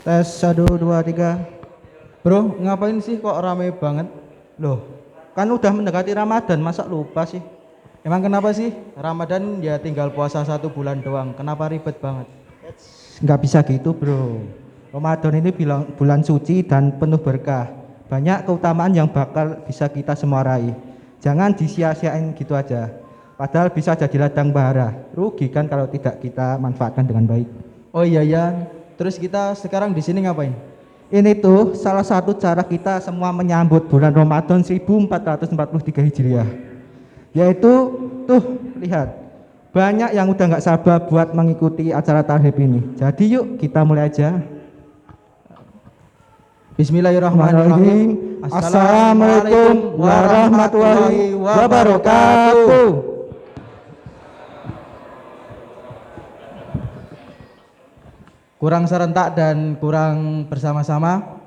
Tes 1, 2, 3. Bro, ngapain sih kok rame banget? Loh, kan udah mendekati Ramadan, masa lupa sih? Emang kenapa sih? Ramadan ya tinggal puasa 1 bulan doang, kenapa ribet banget? Nggak bisa gitu bro. Ramadan ini bulan suci dan penuh berkah. Banyak keutamaan yang bakal bisa kita semua raih. Jangan disia-siain gitu aja. Padahal bisa jadi ladang bahara. Rugi kan kalau tidak kita manfaatkan dengan baik. Oh iya ya. Terus kita sekarang di sini ngapain? Ini tuh salah satu cara kita semua menyambut bulan Ramadan 1443 Hijriah. Yaitu tuh lihat, banyak yang udah nggak sabar buat mengikuti acara tarhib ini. Jadi yuk kita mulai aja. Bismillahirrahmanirrahim. Assalamualaikum warahmatullahi wabarakatuh. Kurang serentak dan kurang bersama-sama.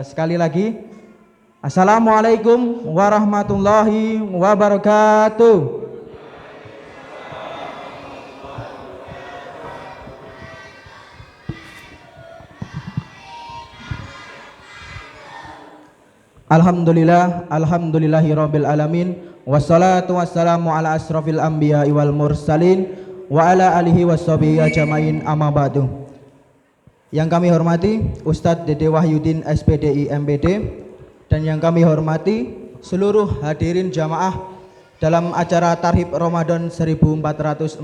Sekali lagi, Assalamualaikum warahmatullahi wabarakatuh. Alhamdulillah, alhamdulillahirabbil alamin, wassalatu wassalamu ala asrofil anbiya'i wal mursalin wa ala alihi washabihi ajmain, amma ba'du. Yang kami hormati Ustadz Dede Wahyudin SPDI MPD, dan yang kami hormati seluruh hadirin jamaah dalam acara Tarhib Ramadan 1443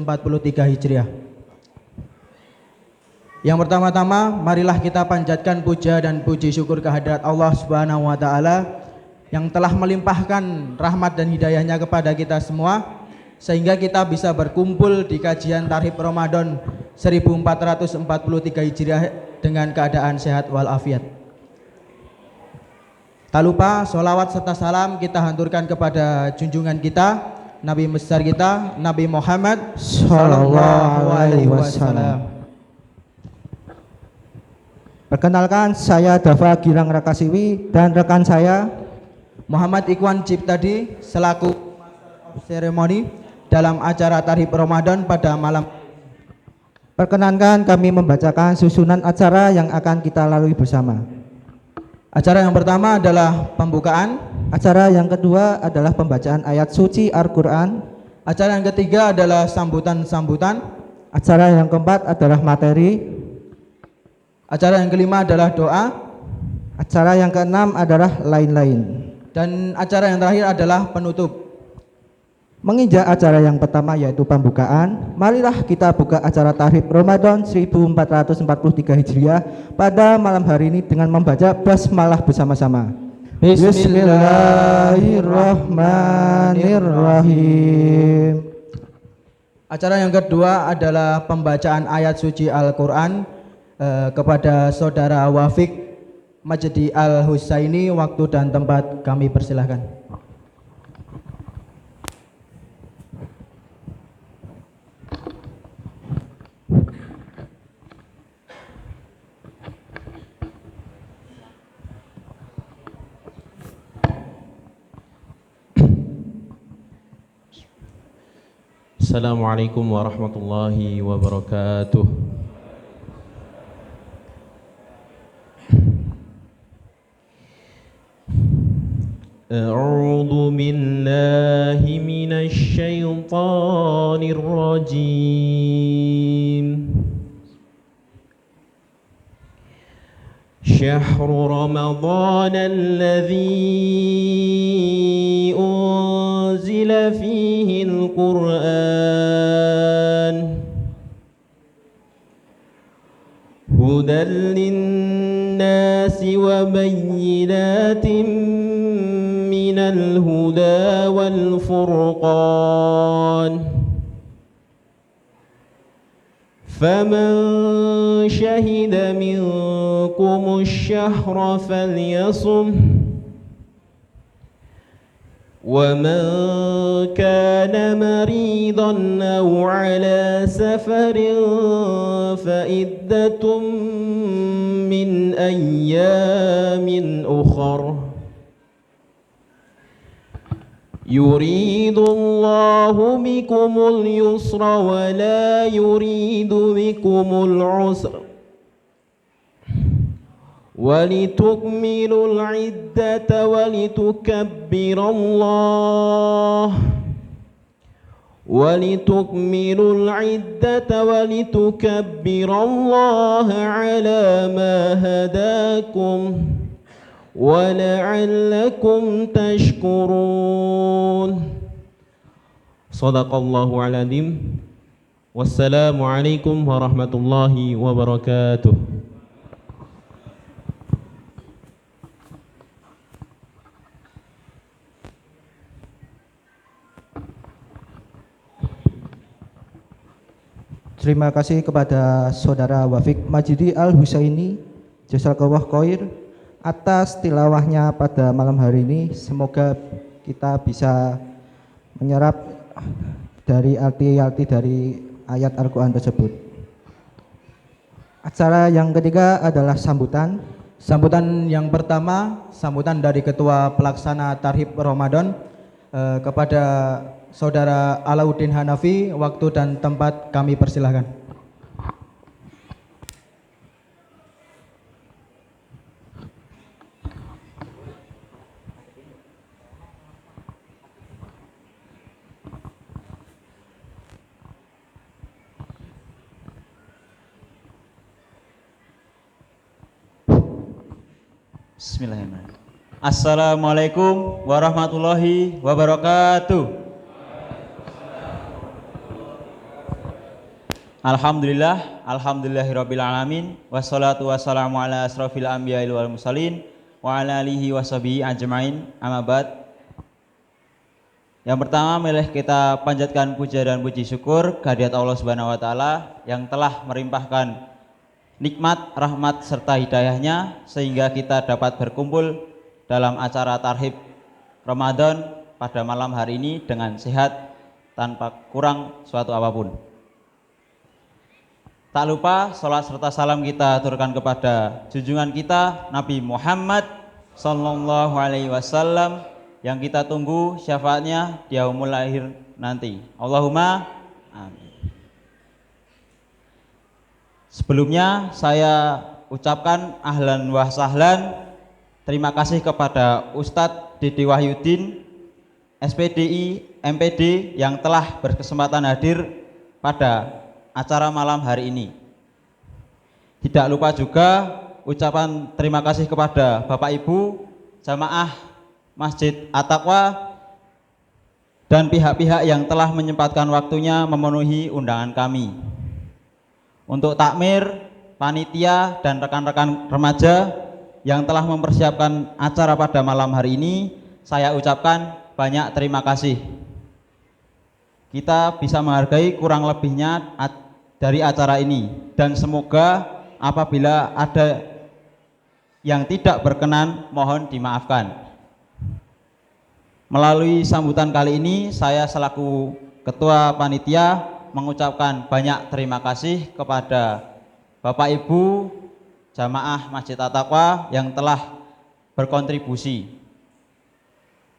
Hijriah. Yang pertama-tama, marilah kita panjatkan puja dan puji syukur kehadirat Allah Subhanahu wa taala yang telah melimpahkan rahmat dan hidayahnya kepada kita semua sehingga kita bisa berkumpul di kajian Tarhib Ramadan 1443 Hijriah dengan keadaan sehat walafiat. Tak lupa sholawat serta salam kita haturkan kepada junjungan kita, Nabi besar kita, Nabi Muhammad Sallallahu Alaihi Wasallam. Perkenalkan, saya Dava Gilang Rakasiwi dan rekan saya Muhammad Ikhwan Ciptadi selaku seremoni dalam acara Tarhib Ramadan pada malam. Perkenankan kami membacakan susunan acara yang akan kita lalui bersama. Acara yang pertama adalah pembukaan. Acara yang kedua adalah pembacaan ayat suci Al-Quran. Acara yang ketiga adalah sambutan-sambutan. Acara yang keempat adalah materi. Acara yang kelima adalah doa. Acara yang keenam adalah lain-lain. Dan acara yang terakhir adalah penutup. Menginjak acara yang pertama yaitu pembukaan, marilah kita buka acara Tarhib Ramadan 1443 Hijriah pada malam hari ini dengan membaca basmalah bersama-sama. Bismillahirrahmanirrahim. Acara yang kedua adalah pembacaan ayat suci Al-Quran kepada saudara Wafik Majdi Al-Husaini. Waktu dan tempat kami persilahkan. Assalamualaikum warahmatullahi wabarakatuh. A'udzu billahi minasy syaithanir rajim. Syahrul Ramadan alladzi unzila fihi al-Qur'an hudan lin-nasi wa bayyinatin minal huda wal furqan faman syahida minkumus syahra falyasum wa man kana maridan aw ala safarin fa iddatum min ayyamin ukhra yuridullahu bikumul yusra wa la yuridu bikumul usra ولتكملوا العدة ولتكملوا العدة ولتكبروا الله على ما هداكم ولعلكم تشكرون. Shadaqallahu al-azim. Wassalamualaikum warahmatullahi wabarakatuh. Terima kasih kepada Saudara Wafik Majidi Al-Husaini Jazakallah khair atas tilawahnya pada malam hari ini. Semoga kita bisa menyerap dari arti-arti dari ayat Al-Quran tersebut. Acara yang ketiga adalah sambutan. Sambutan yang pertama, sambutan dari Ketua Pelaksana Tarhib Ramadan kepada Saudara Alauddin Hanafi. Waktu dan tempat kami persilahkan. Bismillahirrahmanirrahim. Assalamualaikum warahmatullahi wabarakatuh. Alhamdulillahirabbil alamin wassalatu wassalamu ala asrofil anbiya'i wal mursalin wa ala alihi washabihi ajmain. Amma ba'd. Yang pertama milih kita panjatkan puja dan puji syukur kehadirat Allah Subhanahu wa taala yang telah melimpahkan nikmat, rahmat serta hidayahnya sehingga kita dapat berkumpul dalam acara Tarhib Ramadan pada malam hari ini dengan sehat tanpa kurang suatu apapun. Tak lupa salat serta salam kita aturkan kepada junjungan kita Nabi Muhammad sallallahu alaihi wasallam yang kita tunggu syafaatnya di yaumul akhir nanti. Allahumma amin. Sebelumnya saya ucapkan ahlan wa sahlan. Terima kasih kepada Ustadz Dede Wahyudin SPDI MPD yang telah berkesempatan hadir pada acara malam hari ini. Tidak lupa juga ucapan terima kasih kepada Bapak Ibu jamaah Masjid At-Taqwa dan pihak-pihak yang telah menyempatkan waktunya memenuhi undangan kami. Untuk takmir, panitia dan rekan-rekan remaja yang telah mempersiapkan acara pada malam hari ini, saya ucapkan banyak terima kasih. Kita bisa menghargai kurang lebihnya dari acara ini, dan semoga apabila ada yang tidak berkenan mohon dimaafkan. Melalui sambutan kali ini saya selaku Ketua Panitia mengucapkan banyak terima kasih kepada Bapak Ibu jamaah Masjid At-Taqwa yang telah berkontribusi.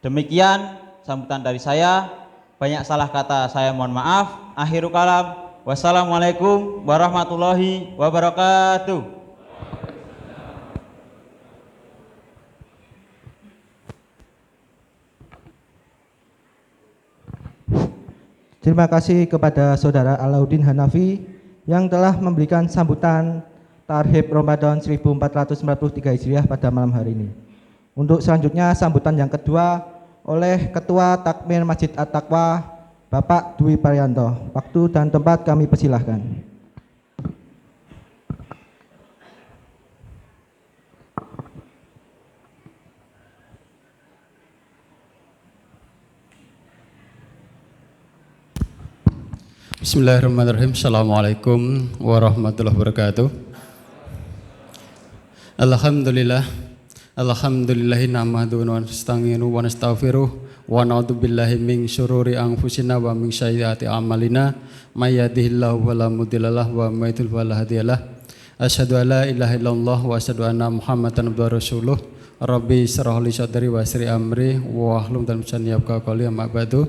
Demikian sambutan dari saya. Banyak salah kata saya mohon maaf. Akhirul kalam. Wassalamualaikum warahmatullahi wabarakatuh. Terima kasih kepada Saudara Alauddin Hanafi yang telah memberikan sambutan Tarhib Ramadan 1443 Hijriah pada malam hari ini. Untuk selanjutnya sambutan yang kedua oleh Ketua Takmir Masjid At-Taqwa Bapak Dwi Parianto. Waktu dan tempat kami persilahkan. Bismillahirrahmanirrahim. Assalamualaikum warahmatullahi wabarakatuh. Alhamdulillahi nahmaduhu wa nasta'inuhu wa nastaghfiruh wa na'udzu billahi min syururi anfusina wa min sayyiati a'malina may yahdihillahu fala mudilla lahu wa may yudlil fala hadiyalah. Asyhadu an la ilaha illallah wa asyhadu anna Muhammadan abduhu wa rasuluh. Rabbi shrah li sadri wa yassir amri wa hlul 'uqdatam min lisani yafqahu qawli. Amma ba'du.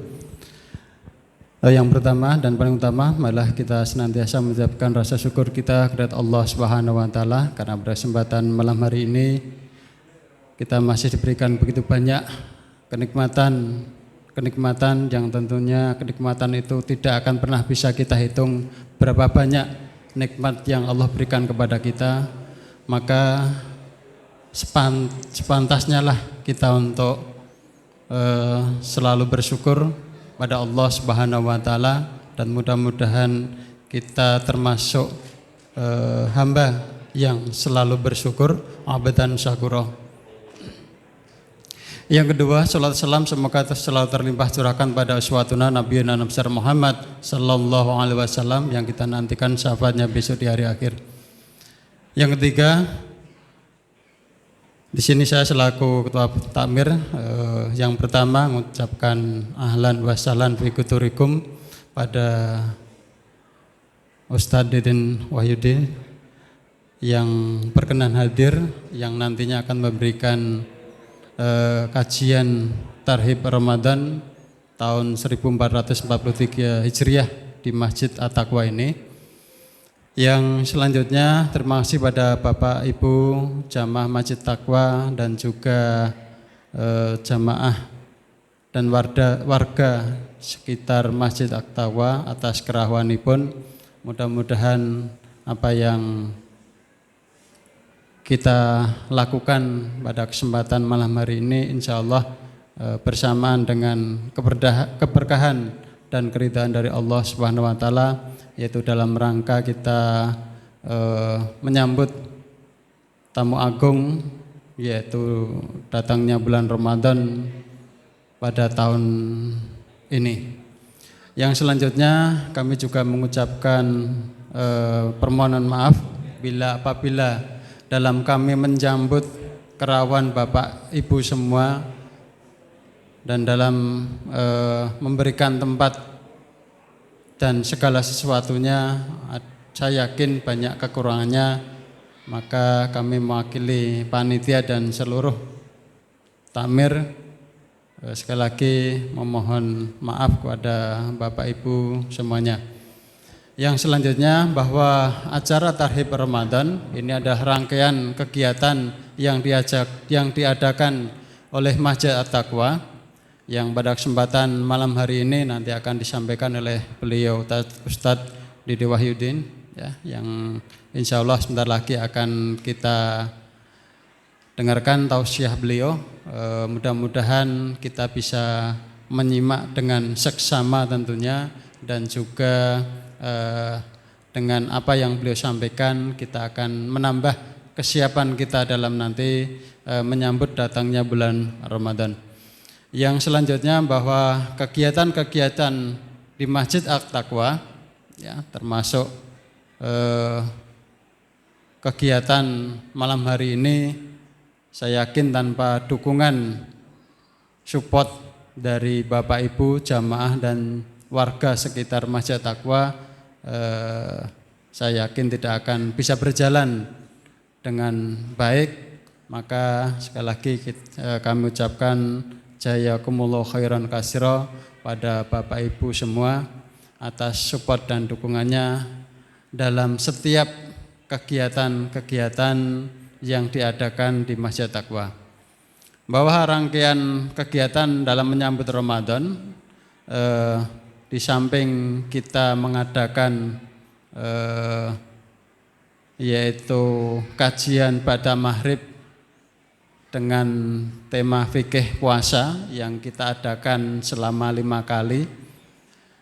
Yang pertama dan paling utama adalah kita senantiasa mengucapkan rasa syukur kita kepada Allah Subhanahu wa taala karena pada kesempatan malam hari ini kita masih diberikan begitu banyak kenikmatan yang tentunya kenikmatan itu tidak akan pernah bisa kita hitung berapa banyak nikmat yang Allah berikan kepada kita. Maka sepantasnya lah kita untuk selalu bersyukur pada Allah Subhanahu wa taala dan mudah-mudahan kita termasuk hamba yang selalu bersyukur abadan syakura. Yang kedua, salat salam semoga selalu terlimpah curahkan pada uswatuna nabiyina besar Muhammad sallallahu alaihi wasallam yang kita nantikan syafaatnya besok di hari akhir. Yang ketiga, di sini saya selaku ketua takmir yang pertama mengucapkan ahlan wa sahlan fi kuturikum pada Ustadz Didin Wahyudi yang berkenan hadir, yang nantinya akan memberikan kajian Tarhib Ramadan tahun 1443 Hijriah di Masjid At-Taqwa ini. Yang selanjutnya terima kasih pada Bapak Ibu jamaah Masjid Taqwa dan juga jamaah dan warga sekitar Masjid At-Taqwa atas kerawanipun. Mudah-mudahan apa yang kita lakukan pada kesempatan malam hari ini insya Allah bersamaan dengan keberkahan dan keridhaan dari Allah Subhanahu wa taala, yaitu dalam rangka kita menyambut tamu agung, yaitu datangnya bulan Ramadan pada tahun ini. Yang selanjutnya kami juga mengucapkan permohonan maaf apabila dalam kami menyambut kerawan Bapak Ibu semua dan dalam memberikan tempat dan segala sesuatunya saya yakin banyak kekurangannya, maka kami mewakili panitia dan seluruh takmir sekali lagi memohon maaf kepada Bapak Ibu semuanya. Yang selanjutnya bahwa acara Tarhib Ramadan ini adalah rangkaian kegiatan yang diadakan oleh Masjid At-Taqwa yang pada kesempatan malam hari ini nanti akan disampaikan oleh beliau Ustadz Didi Wahyudin ya, yang insya Allah sebentar lagi akan kita dengarkan tausiah beliau. Mudah-mudahan kita bisa menyimak dengan seksama tentunya, dan juga dengan apa yang beliau sampaikan kita akan menambah kesiapan kita dalam nanti menyambut datangnya bulan Ramadan. Yang selanjutnya bahwa kegiatan-kegiatan di Masjid At-Taqwa ya, termasuk kegiatan malam hari ini, saya yakin tanpa dukungan support dari Bapak Ibu jamaah dan warga sekitar Masjid At-Taqwa, saya yakin tidak akan bisa berjalan dengan baik. Maka sekali lagi kami ucapkan jazakumullahu khairan katsira pada Bapak Ibu semua atas support dan dukungannya dalam setiap kegiatan-kegiatan yang diadakan di Masjid Taqwa. Bahwa rangkaian kegiatan dalam menyambut Ramadan, di samping kita mengadakan yaitu kajian pada maghrib dengan tema fikih puasa yang kita adakan selama 5 kali,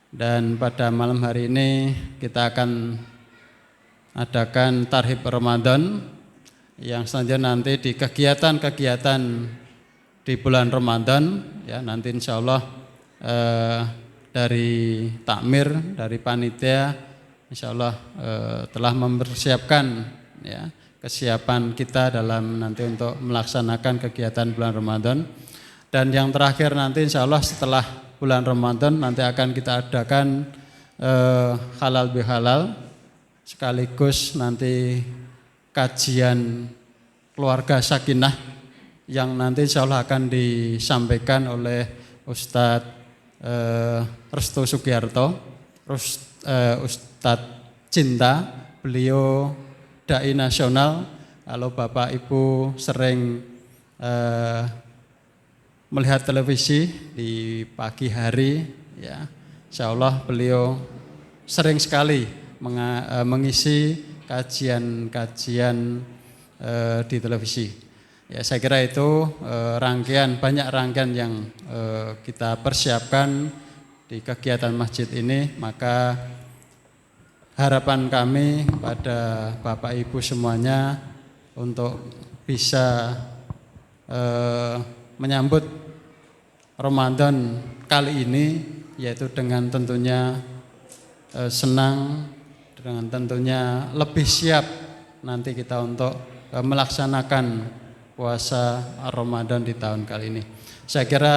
dan pada malam hari ini kita akan adakan Tarhib Ramadan yang selanjutnya nanti di kegiatan-kegiatan di bulan Ramadan ya, nanti insya Allah dari takmir, dari panitia insya Allah telah mempersiapkan ya kesiapan kita dalam nanti untuk melaksanakan kegiatan bulan Ramadan. Dan yang terakhir nanti insya Allah setelah bulan Ramadan nanti akan kita adakan halal bihalal, sekaligus nanti kajian keluarga sakinah yang nanti insya Allah akan disampaikan oleh Ustadz Resto Sugiarto, Ustadz Cinta, beliau dai nasional. Kalau Bapak Ibu sering melihat televisi di pagi hari, ya, insya Allah beliau sering sekali mengisi kajian-kajian di televisi. Ya, saya kira itu banyak rangkaian yang kita persiapkan di kegiatan masjid ini. Maka harapan kami pada Bapak Ibu semuanya untuk bisa menyambut Ramadan kali ini, yaitu dengan tentunya senang, dengan tentunya lebih siap nanti kita untuk melaksanakan puasa Ramadan di tahun kali ini. Saya kira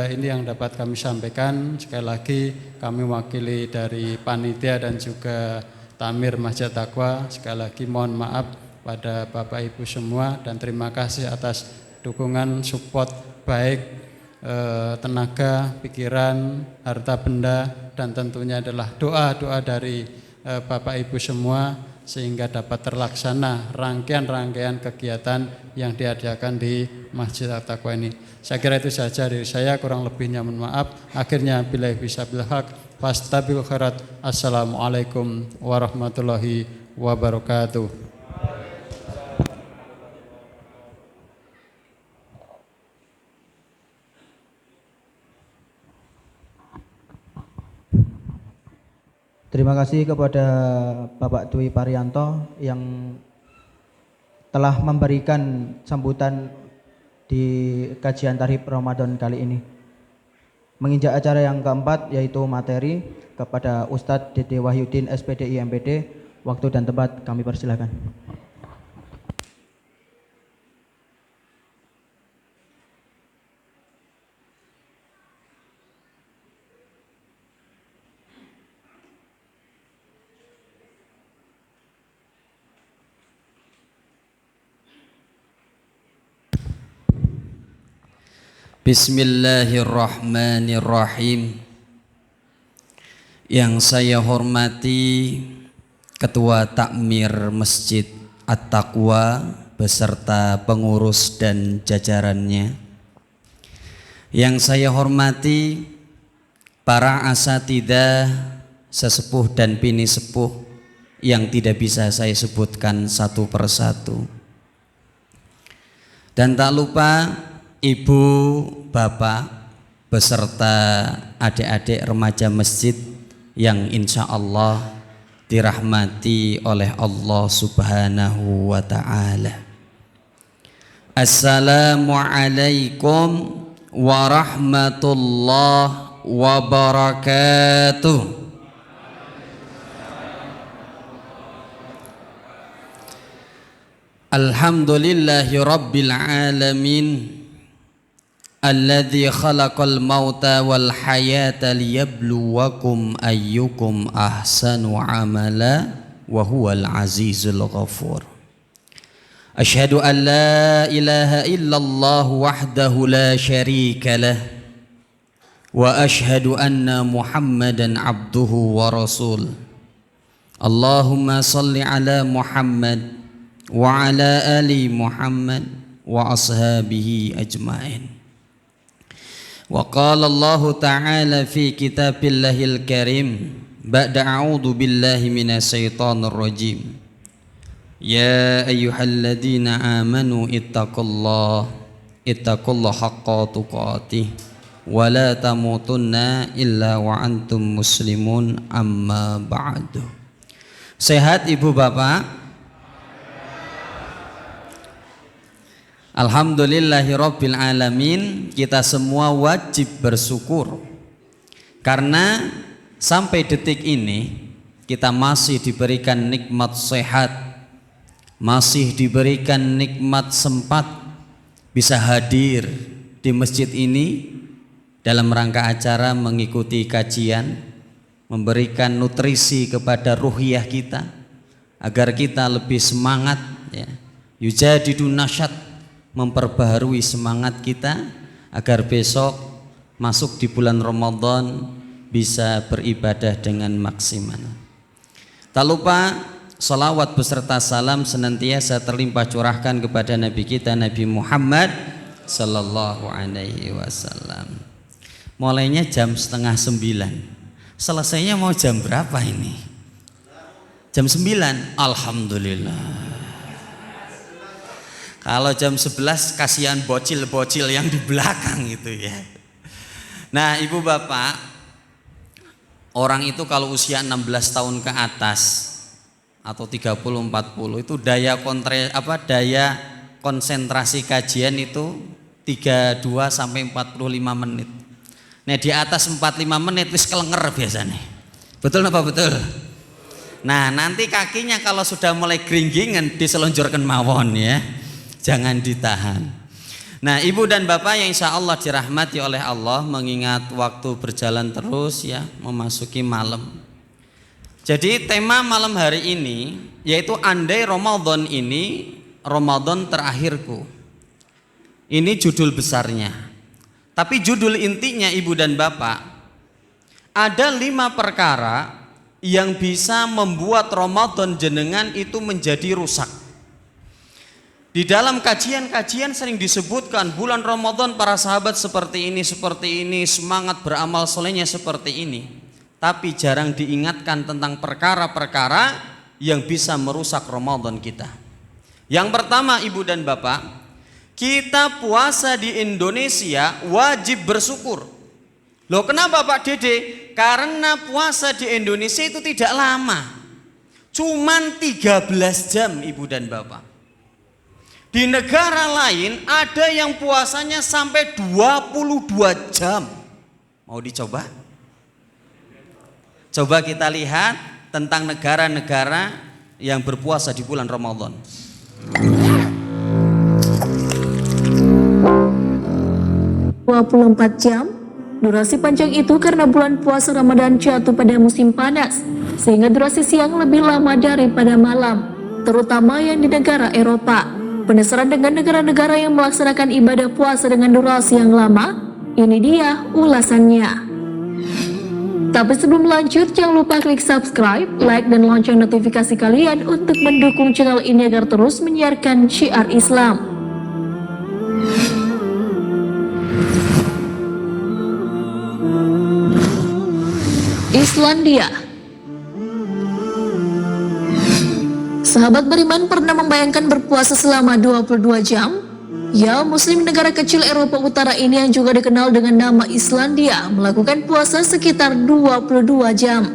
ini yang dapat kami sampaikan. Sekali lagi kami mewakili dari panitia dan juga Tamir Masjid Taqwa. Sekali lagi mohon maaf pada Bapak Ibu semua dan terima kasih atas dukungan support baik tenaga, pikiran, harta benda, dan tentunya adalah doa-doa dari Bapak Ibu semua sehingga dapat terlaksana rangkaian-rangkaian kegiatan yang diadakan di Masjid At-Taqwa ini. Saya kira itu saja dari saya, kurang lebihnya mohon maaf. Akhirnya billahi bisabil haq fastabil khairat. Assalamualaikum warahmatullahi wabarakatuh. Terima kasih kepada Bapak Dwi Parianto yang telah memberikan sambutan di kajian Tarhib Ramadan kali ini. Menginjak acara yang keempat yaitu materi, kepada Ustadz Dede Wahyudin SPDI MPD, waktu dan tempat kami persilahkan. Bismillahirrahmanirrahim. Yang saya hormati Ketua Takmir Masjid At-Taqwa beserta pengurus dan jajarannya. Yang saya hormati para asatidzah, sesepuh dan bini sepuh yang tidak bisa saya sebutkan satu persatu. Dan tak lupa Ibu, Bapak, beserta adik-adik remaja masjid yang insya Allah dirahmati oleh Allah Subhanahu wa Ta'ala. Assalamualaikum warahmatullahi wabarakatuh. Alhamdulillahi rabbil alamin. Alladzi khalaqal mauta wal hayata liyabluwakum ayyukum ahsanu amala wa huwal azizul ghafur. Asyhadu an la ilaha illallah wahdahu la syarika lah wa asyhadu anna Muhammadan abduhu wa rasul. Allahumma salli ala Muhammad wa ala ali Muhammad wa ashabihi ajmain. Wa qala Allah Ta'ala fi kitabillahil karim ba'da a'udzu billahi minasy syaithanir rajim. Ya ayyuhalladzina amanu ittaqullaha haqqa tuqatih wa la tamutunna illa wa antum muslimun amma ba'du. Sehat Ibu Bapak? Alhamdulillahirabbil alamin. Kita semua wajib bersyukur karena sampai detik ini kita masih diberikan nikmat sehat, masih diberikan nikmat sempat bisa hadir di masjid ini dalam rangka acara mengikuti kajian, memberikan nutrisi kepada ruhiyah kita agar kita lebih semangat, ya. Yujadidun nasyat, memperbaharui semangat kita agar besok masuk di bulan Ramadan bisa beribadah dengan maksimal. Tak lupa salawat beserta salam senantiasa terlimpah curahkan kepada Nabi kita Nabi Muhammad sallallahu alaihi wasallam. Mulainya jam 8:30. Selesainya mau jam berapa ini? Jam 9. Alhamdulillah. Kalau jam 11 kasihan bocil-bocil yang di belakang itu ya. Nah, Ibu Bapak, orang itu kalau usia 16 tahun ke atas atau 30-40 itu daya konsentrasi kajian itu 32 sampai 45 menit. Nah, di atas 45 menit wis kelenger biasanya. Betul apa betul? Nah, nanti kakinya kalau sudah mulai geringgingan diselonjorkan mawon ya. Jangan ditahan. Nah, Ibu dan Bapak yang insya Allah dirahmati oleh Allah, mengingat waktu berjalan terus ya, memasuki malam. Jadi tema malam hari ini yaitu andai Ramadan ini Ramadan terakhirku. Ini judul besarnya. Tapi judul intinya Ibu dan Bapak, ada 5 perkara yang bisa membuat Ramadan jenengan itu menjadi rusak. Di dalam kajian-kajian sering disebutkan bulan Ramadan para sahabat seperti ini, semangat beramal solehnya seperti ini. Tapi jarang diingatkan tentang perkara-perkara yang bisa merusak Ramadan kita. Yang pertama Ibu dan Bapak, kita puasa di Indonesia wajib bersyukur. Loh kenapa Pak Dede? Karena puasa di Indonesia itu tidak lama. Cuman 13 jam Ibu dan Bapak. Di negara lain ada yang puasanya sampai 22 jam. Mau dicoba? Coba kita lihat tentang negara-negara yang berpuasa di bulan Ramadan. jam. Durasi panjang itu karena bulan puasa Ramadan jatuh pada musim panas, sehingga durasi siang lebih lama daripada malam, terutama yang di negara Eropa. Penasaran dengan negara-negara yang melaksanakan ibadah puasa dengan durasi yang lama? Ini dia ulasannya. Tapi sebelum lanjut, jangan lupa klik subscribe, like, dan lonceng notifikasi kalian untuk mendukung channel ini agar terus menyiarkan syiar Islam. Islandia. Sahabat beriman pernah membayangkan berpuasa selama 22 jam? Ya, muslim negara kecil Eropa Utara ini yang juga dikenal dengan nama Islandia melakukan puasa sekitar 22 jam.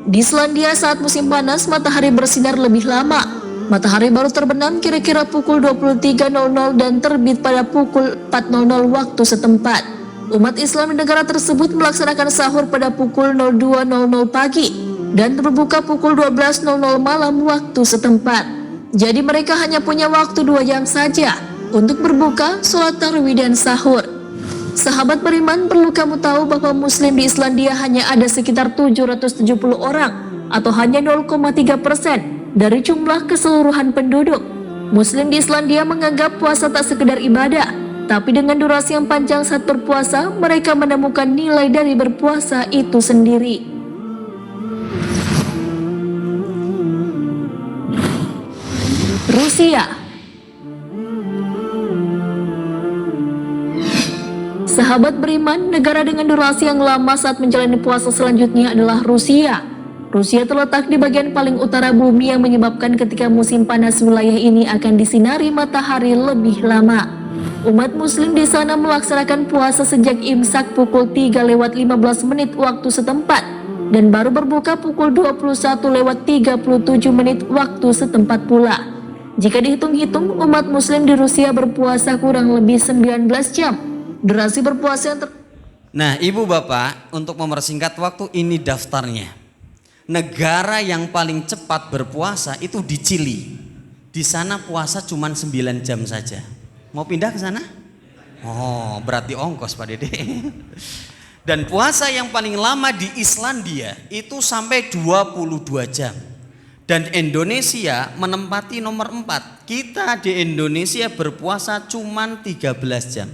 Di Islandia saat musim panas matahari bersinar lebih lama. Matahari baru terbenam kira-kira pukul 23.00 dan terbit pada pukul 4.00 waktu setempat. Umat Islam di negara tersebut melaksanakan sahur pada pukul 02.00 pagi dan berbuka pukul 12.00 malam waktu setempat. Jadi mereka hanya punya waktu 2 jam saja untuk berbuka, sholat tarawih dan sahur. Sahabat beriman, perlu kamu tahu bahwa muslim di Islandia hanya ada sekitar 770 orang atau hanya 0,3% dari jumlah keseluruhan penduduk. Muslim di Islandia menganggap puasa tak sekedar ibadah, tapi dengan durasi yang panjang saat berpuasa, mereka menemukan nilai dari berpuasa itu sendiri. Rusia. Sahabat beriman, negara dengan durasi yang lama saat menjalani puasa selanjutnya adalah Rusia. Rusia terletak di bagian paling utara bumi yang menyebabkan ketika musim panas wilayah ini akan disinari matahari lebih lama. Umat muslim di sana melaksanakan puasa sejak imsak pukul 3:15 waktu setempat dan baru berbuka pukul 21:37 waktu setempat pula. Jika dihitung-hitung, umat muslim di Rusia berpuasa kurang lebih 19 jam. Durasi berpuasa yang Nah, Ibu Bapak, untuk mempersingkat waktu ini daftarnya. Negara yang paling cepat berpuasa itu di Chili. Di sana puasa cuma 9 jam saja. Mau pindah ke sana? Oh, berarti ongkos Pak Dede. Dan puasa yang paling lama di Islandia itu sampai 22 jam. Dan Indonesia menempati nomor 4. Kita di Indonesia berpuasa cuma 13 jam.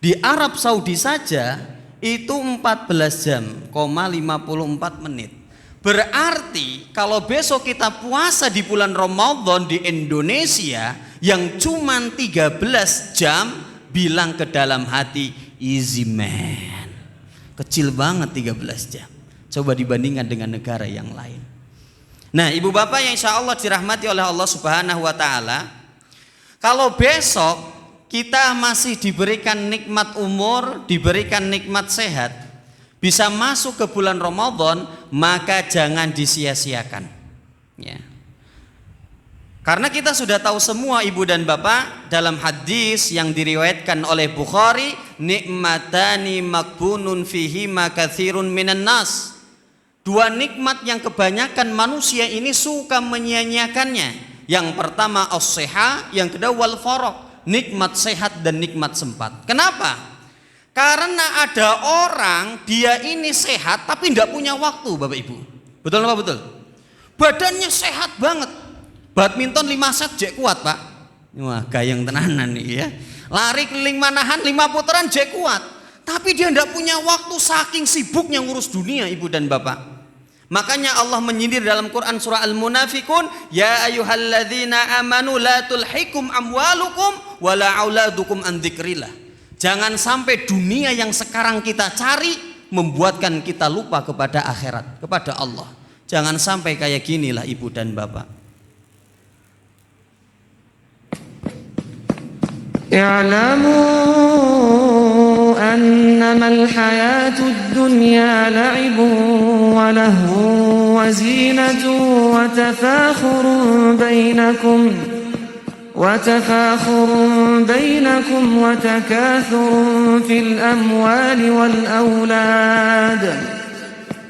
Di Arab Saudi saja itu 14 jam, 54 menit. Berarti kalau besok kita puasa di bulan Ramadan di Indonesia yang cuman 13 jam, bilang ke dalam hati, easy man. Kecil banget 13 jam. Coba dibandingkan dengan negara yang lain. Nah, ibu bapak yang insya Allah dirahmati oleh Allah Subhanahu wa ta'ala, kalau besok kita masih diberikan nikmat umur, diberikan nikmat sehat, bisa masuk ke bulan Ramadan, maka jangan disia-siakan ya. Karena kita sudah tahu semua ibu dan bapak, dalam hadis yang diriwayatkan oleh Bukhari, nikmatani makbunun fihi makathirun minan nas. Dua nikmat yang kebanyakan manusia ini suka menyia-nyiakannya. Yang pertama as-sihah, yang kedua wal faragh, nikmat sehat dan nikmat sempat. Kenapa? Karena ada orang dia ini sehat tapi tidak punya waktu, Bapak Ibu. Betul apa betul? Badannya sehat banget. Badminton 5 set jek kuat, Pak. Wah, gayeng tenanan nih ya. Lari keliling manahan 5 putaran jek kuat. Tapi dia tidak punya waktu saking sibuknya ngurus dunia, Ibu dan Bapak. Makanya Allah menyindir dalam Quran surah Al-Munafikun, ya ayyuhalladzina amanu la tulhikum amwalukum wala auladukum an dzikrillah. Jangan sampai dunia yang sekarang kita cari membuatkan kita lupa kepada akhirat, kepada Allah. Jangan sampai kayak ginilah ibu dan bapak. I'lamu annamal hayatud dunya la'ibun wa lahwun wa zinatun wa tafakhurun bainakum وتكاثر في الأموال والأولاد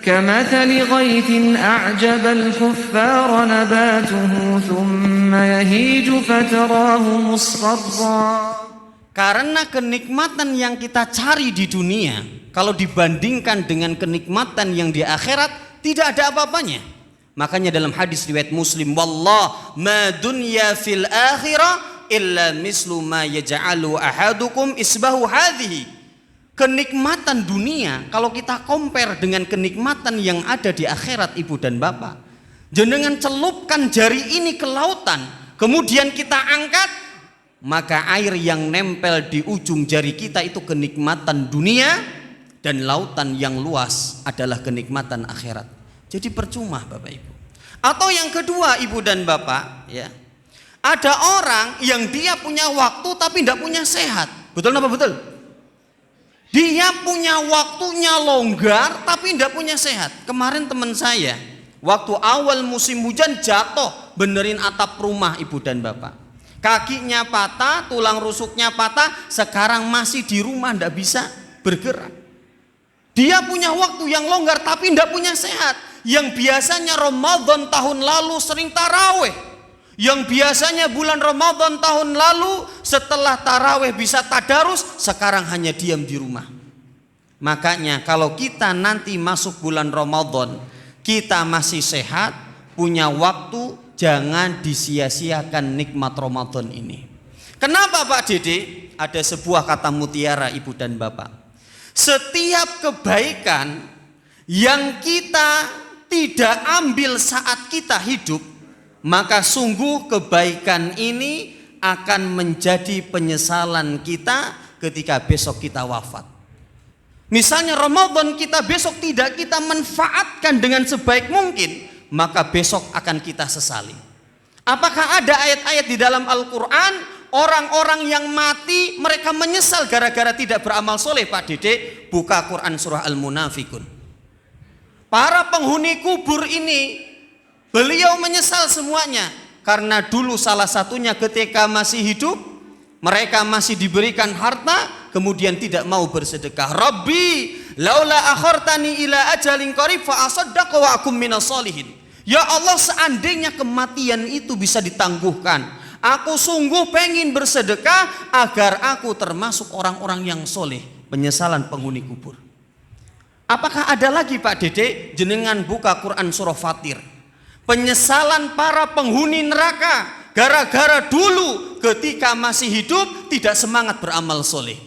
كمثل غيث أعجب الكفار نباته ثم يهيج فتراه مصفرا. Karena kenikmatan yang kita cari di dunia, kalau dibandingkan dengan kenikmatan yang di akhirat, tidak ada apa-apanya. Makanya dalam hadis riwayat Muslim, wallah ma dunya fil akhirah illa mislu ma yaj'alu ahadukum isbahu hadhihi. Kenikmatan dunia kalau kita compare dengan kenikmatan yang ada di akhirat, ibu dan bapak, jenengan celupkan jari ini ke lautan, kemudian kita angkat, maka air yang nempel di ujung jari kita itu kenikmatan dunia, dan lautan yang luas adalah kenikmatan akhirat. Jadi percuma Bapak Ibu. Atau yang kedua ibu dan bapak ya, ada orang yang dia punya waktu tapi tidak punya sehat. Betul apa betul? Dia punya waktunya longgar tapi tidak punya sehat. Kemarin teman saya waktu awal musim hujan jatuh benerin atap rumah ibu dan bapak. Kakinya patah, tulang rusuknya patah, sekarang masih di rumah tidak bisa bergerak. Dia punya waktu yang longgar tapi tidak punya sehat. Yang biasanya Ramadan tahun lalu sering taraweh, yang biasanya bulan Ramadan tahun lalu setelah taraweh bisa tadarus, sekarang hanya diam di rumah. Makanya kalau kita nanti masuk bulan Ramadan, kita masih sehat, punya waktu, jangan disia-siakan nikmat Ramadan ini. Kenapa Pak Dede? Ada sebuah kata mutiara ibu dan bapak. Setiap kebaikan yang kita tidak ambil saat kita hidup, maka sungguh kebaikan ini akan menjadi penyesalan kita ketika besok kita wafat. Misalnya Ramadan kita besok tidak kita manfaatkan dengan sebaik mungkin, maka besok akan kita sesali. Apakah ada ayat-ayat di dalam Al-Quran orang-orang yang mati mereka menyesal gara-gara tidak beramal soleh? Pak Dede, buka Quran surah Al-Munafikun. Para penghuni kubur ini, beliau menyesal semuanya. Karena dulu salah satunya ketika masih hidup, mereka masih diberikan harta, kemudian tidak mau bersedekah. Rabbi, laula akhartani ila ajalin qarib fa asaddaqa wa akum minas solihin. Ya Allah, seandainya kematian itu bisa ditangguhkan, aku sungguh pengen bersedekah agar aku termasuk orang-orang yang soleh. Penyesalan penghuni kubur. Apakah ada lagi Pak Dede? Jenengan buka Quran surah Fatir. Penyesalan para penghuni neraka gara-gara dulu ketika masih hidup tidak semangat beramal soleh.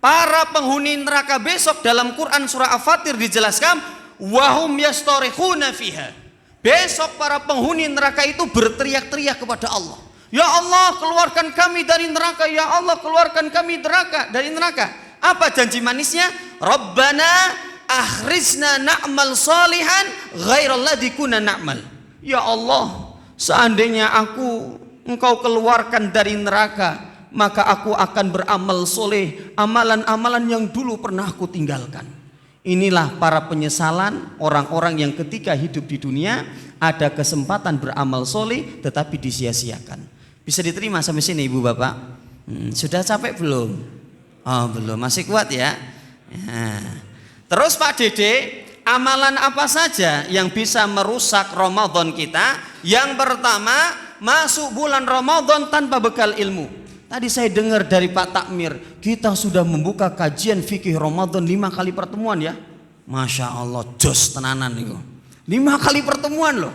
para penghuni neraka besok dalam Quran surah Al-Fatir dijelaskan wahum yastorikhuna fiha. Besok para penghuni neraka itu berteriak-teriak kepada Allah. Ya Allah, keluarkan kami dari neraka. Ya Allah, keluarkan kami dari neraka. Apa janji manisnya? Rabbana akhrijna na'mal salihan ghairalladzi kunna na'mal. Ya Allah, seandainya engkau keluarkan dari neraka, maka aku akan beramal soleh, amalan-amalan yang dulu pernah aku tinggalkan. Inilah para penyesalan orang-orang yang ketika hidup di dunia ada kesempatan beramal soleh tetapi disia-siakan. Bisa diterima sampai sini ibu bapak? Sudah capek belum? Oh belum, masih kuat ya. Terus Pak Dede, amalan apa saja yang bisa merusak Ramadan kita? Yang pertama, masuk bulan Ramadan tanpa bekal ilmu. Tadi saya dengar dari Pak Takmir, kita sudah membuka kajian fikih Ramadan 5 kali pertemuan ya. Masya Allah, jos tenanan itu. 5 kali pertemuan loh.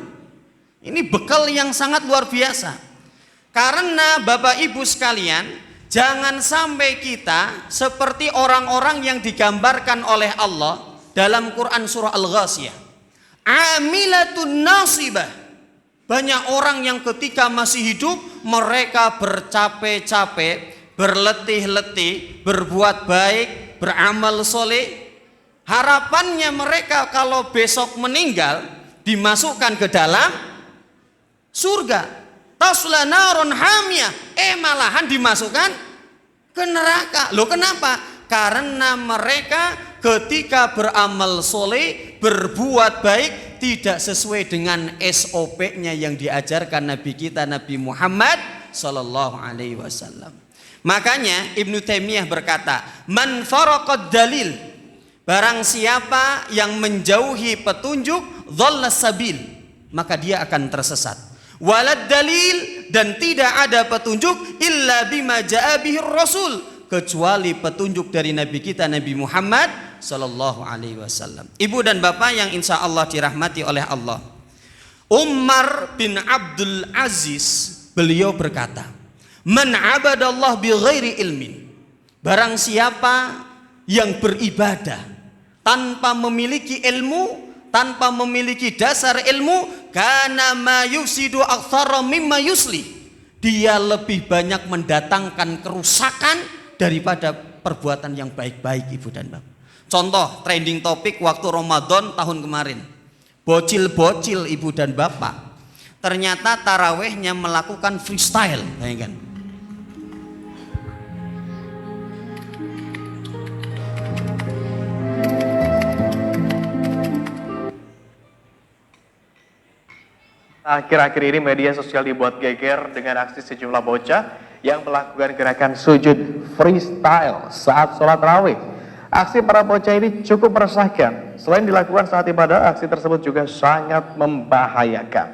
Ini bekal yang sangat luar biasa. Karena Bapak Ibu sekalian, jangan sampai kita seperti orang-orang yang digambarkan oleh Allah dalam Quran surah Al-Ghasiyah. Amilatun nasibah. Banyak orang yang ketika masih hidup mereka bercapek-capek, berletih-letih, berbuat baik, beramal soleh. Harapannya mereka kalau besok meninggal dimasukkan ke dalam surga. Tasla narun hamiyah. Malahan dimasukkan ke neraka. Loh kenapa? Karena mereka ketika beramal soleh, berbuat baik tidak sesuai dengan SOP-nya yang diajarkan Nabi kita Nabi Muhammad sallallahu alaihi wasallam. Makanya Ibnu Taimiyah berkata, "Man faraqad dalil." Barang siapa yang menjauhi petunjuk, dhallas sabil, maka dia akan tersesat. Walad dalil, dan tidak ada petunjuk illa bima ja'a bihi Rasul, kecuali petunjuk dari Nabi kita Nabi Muhammad sallallahu alaihi wasallam. Ibu dan bapak yang insya Allah dirahmati oleh Allah, Umar bin Abdul Aziz beliau berkata, man abadallah bi ghairi ilmin, barang siapa yang beribadah tanpa memiliki ilmu, tanpa memiliki dasar ilmu, kana ma yufsidu aktsara mimma yusli, dia lebih banyak mendatangkan kerusakan daripada perbuatan yang baik-baik ibu dan bapak. Contoh trending topik waktu Ramadan tahun kemarin, bocil-bocil ibu dan bapak ternyata tarawehnya melakukan freestyle, bayangkan. Akhir-akhir ini media sosial dibuat geger dengan aksi sejumlah bocah yang melakukan gerakan sujud freestyle saat sholat tarawih. Aksi para bocah ini cukup meresahkan. Selain dilakukan saat ibadah, aksi tersebut juga sangat membahayakan.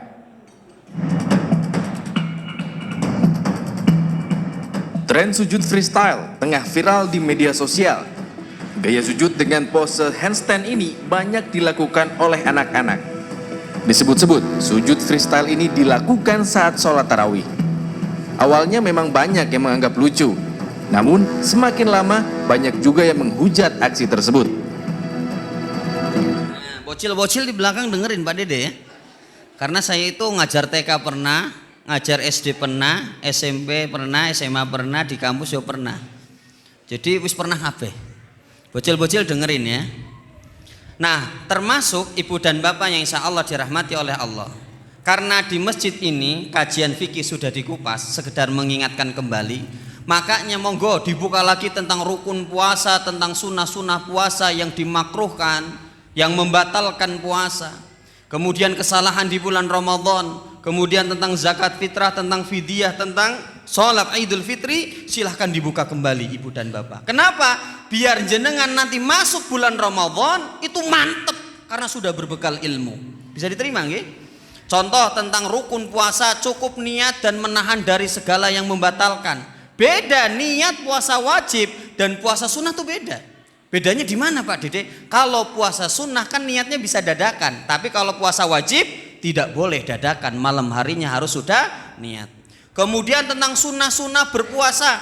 Tren sujud freestyle tengah viral di media sosial. Gaya sujud dengan pose handstand ini banyak dilakukan oleh anak-anak. Disebut-sebut sujud freestyle ini dilakukan saat sholat tarawih. Awalnya memang banyak yang menganggap lucu, namun semakin lama banyak juga yang menghujat aksi tersebut. Bocil-bocil di belakang dengerin Pak Dede ya. Karena saya itu ngajar TK pernah, ngajar SD pernah, SMP pernah, SMA pernah, di kampus juga pernah. Jadi wis pernah kabeh. Bocil-bocil dengerin ya. Nah, termasuk ibu dan bapak yang insya Allah dirahmati oleh Allah. Karena di masjid ini kajian fikih sudah dikupas, sekedar mengingatkan kembali. Makanya monggo dibuka lagi tentang rukun puasa, tentang sunnah-sunnah puasa yang dimakruhkan, yang membatalkan puasa. Kemudian kesalahan di bulan Ramadan, kemudian tentang zakat fitrah, tentang fidyah, tentang sholat Idul Fitri, silahkan dibuka kembali ibu dan bapak. Kenapa? Biar jenengan nanti masuk bulan Ramadan itu mantep karena sudah berbekal ilmu. Bisa diterima nggih? Contoh tentang rukun puasa, cukup niat dan menahan dari segala yang membatalkan. Beda niat puasa wajib dan puasa sunnah tuh beda. Bedanya di mana Pak Dede? Kalau puasa sunnah kan niatnya bisa dadakan, tapi kalau puasa wajib tidak boleh dadakan, malam harinya harus sudah niat. Kemudian tentang sunnah-sunnah berpuasa.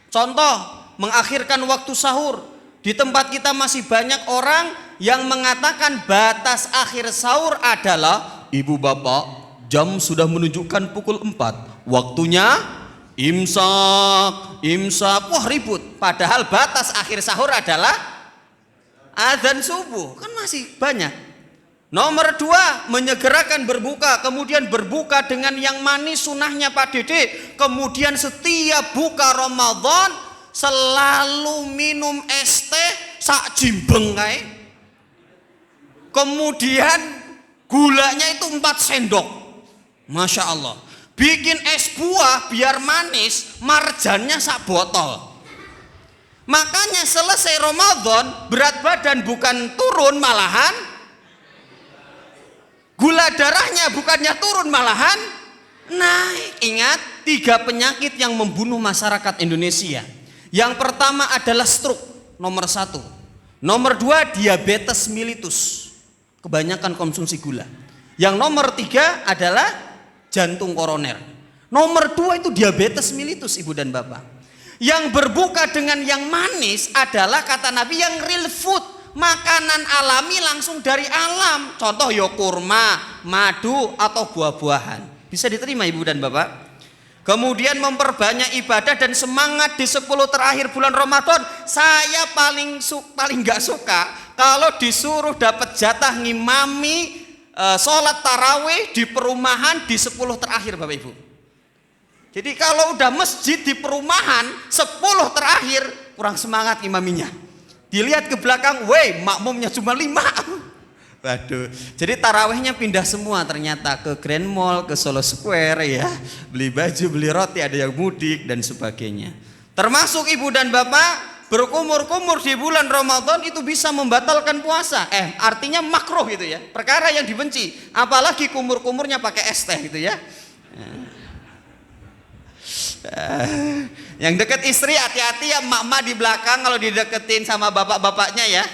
Contoh mengakhirkan waktu sahur. Di tempat kita masih banyak orang yang mengatakan batas akhir sahur adalah, ibu bapak, jam sudah menunjukkan pukul 4, waktunya imsak. Wah ribut, padahal batas akhir sahur adalah azan subuh. Kan masih banyak. Nomor 2, menyegerakan berbuka, kemudian berbuka dengan yang manis sunahnya Pak Dede. Kemudian setiap buka Ramadan selalu minum es teh sak jimbeng kae. Kemudian gulanya itu 4 sendok. Masya Allah. Bikin es buah biar manis, marjannya sak botol. Makanya selesai Ramadan berat badan bukan turun, malahan gula darahnya bukannya turun, malahan naik. Ingat 3 penyakit yang membunuh masyarakat Indonesia. Yang pertama adalah stroke, nomor 1. Nomor 2 diabetes mellitus, kebanyakan konsumsi gula. Yang nomor 3 adalah jantung koroner. Nomor 2 itu diabetes mellitus, ibu dan bapak. Yang berbuka dengan yang manis adalah kata Nabi yang real food, makanan alami langsung dari alam. Contoh ya kurma, madu atau buah-buahan. Bisa diterima ibu dan bapak. Kemudian memperbanyak ibadah dan semangat di 10 terakhir bulan Ramadan. Saya paling gak suka kalau disuruh dapat jatah ngimami sholat tarawih di perumahan di 10 terakhir Bapak Ibu. Jadi kalau udah masjid di perumahan 10 terakhir kurang semangat imaminya. Dilihat ke belakang, weh makmumnya cuma 5. Waduh, jadi tarawihnya pindah semua ternyata ke Grand Mall, ke Solo Square ya. Beli baju, beli roti, ada yang mudik dan sebagainya. Termasuk ibu dan bapak, berkumur-kumur di bulan Ramadan itu bisa membatalkan puasa. Artinya makruh gitu ya. Perkara yang dibenci, apalagi kumur-kumurnya pakai es teh gitu ya. Yang deket istri hati-hati ya, emak-emak di belakang kalau dideketin sama bapak-bapaknya ya.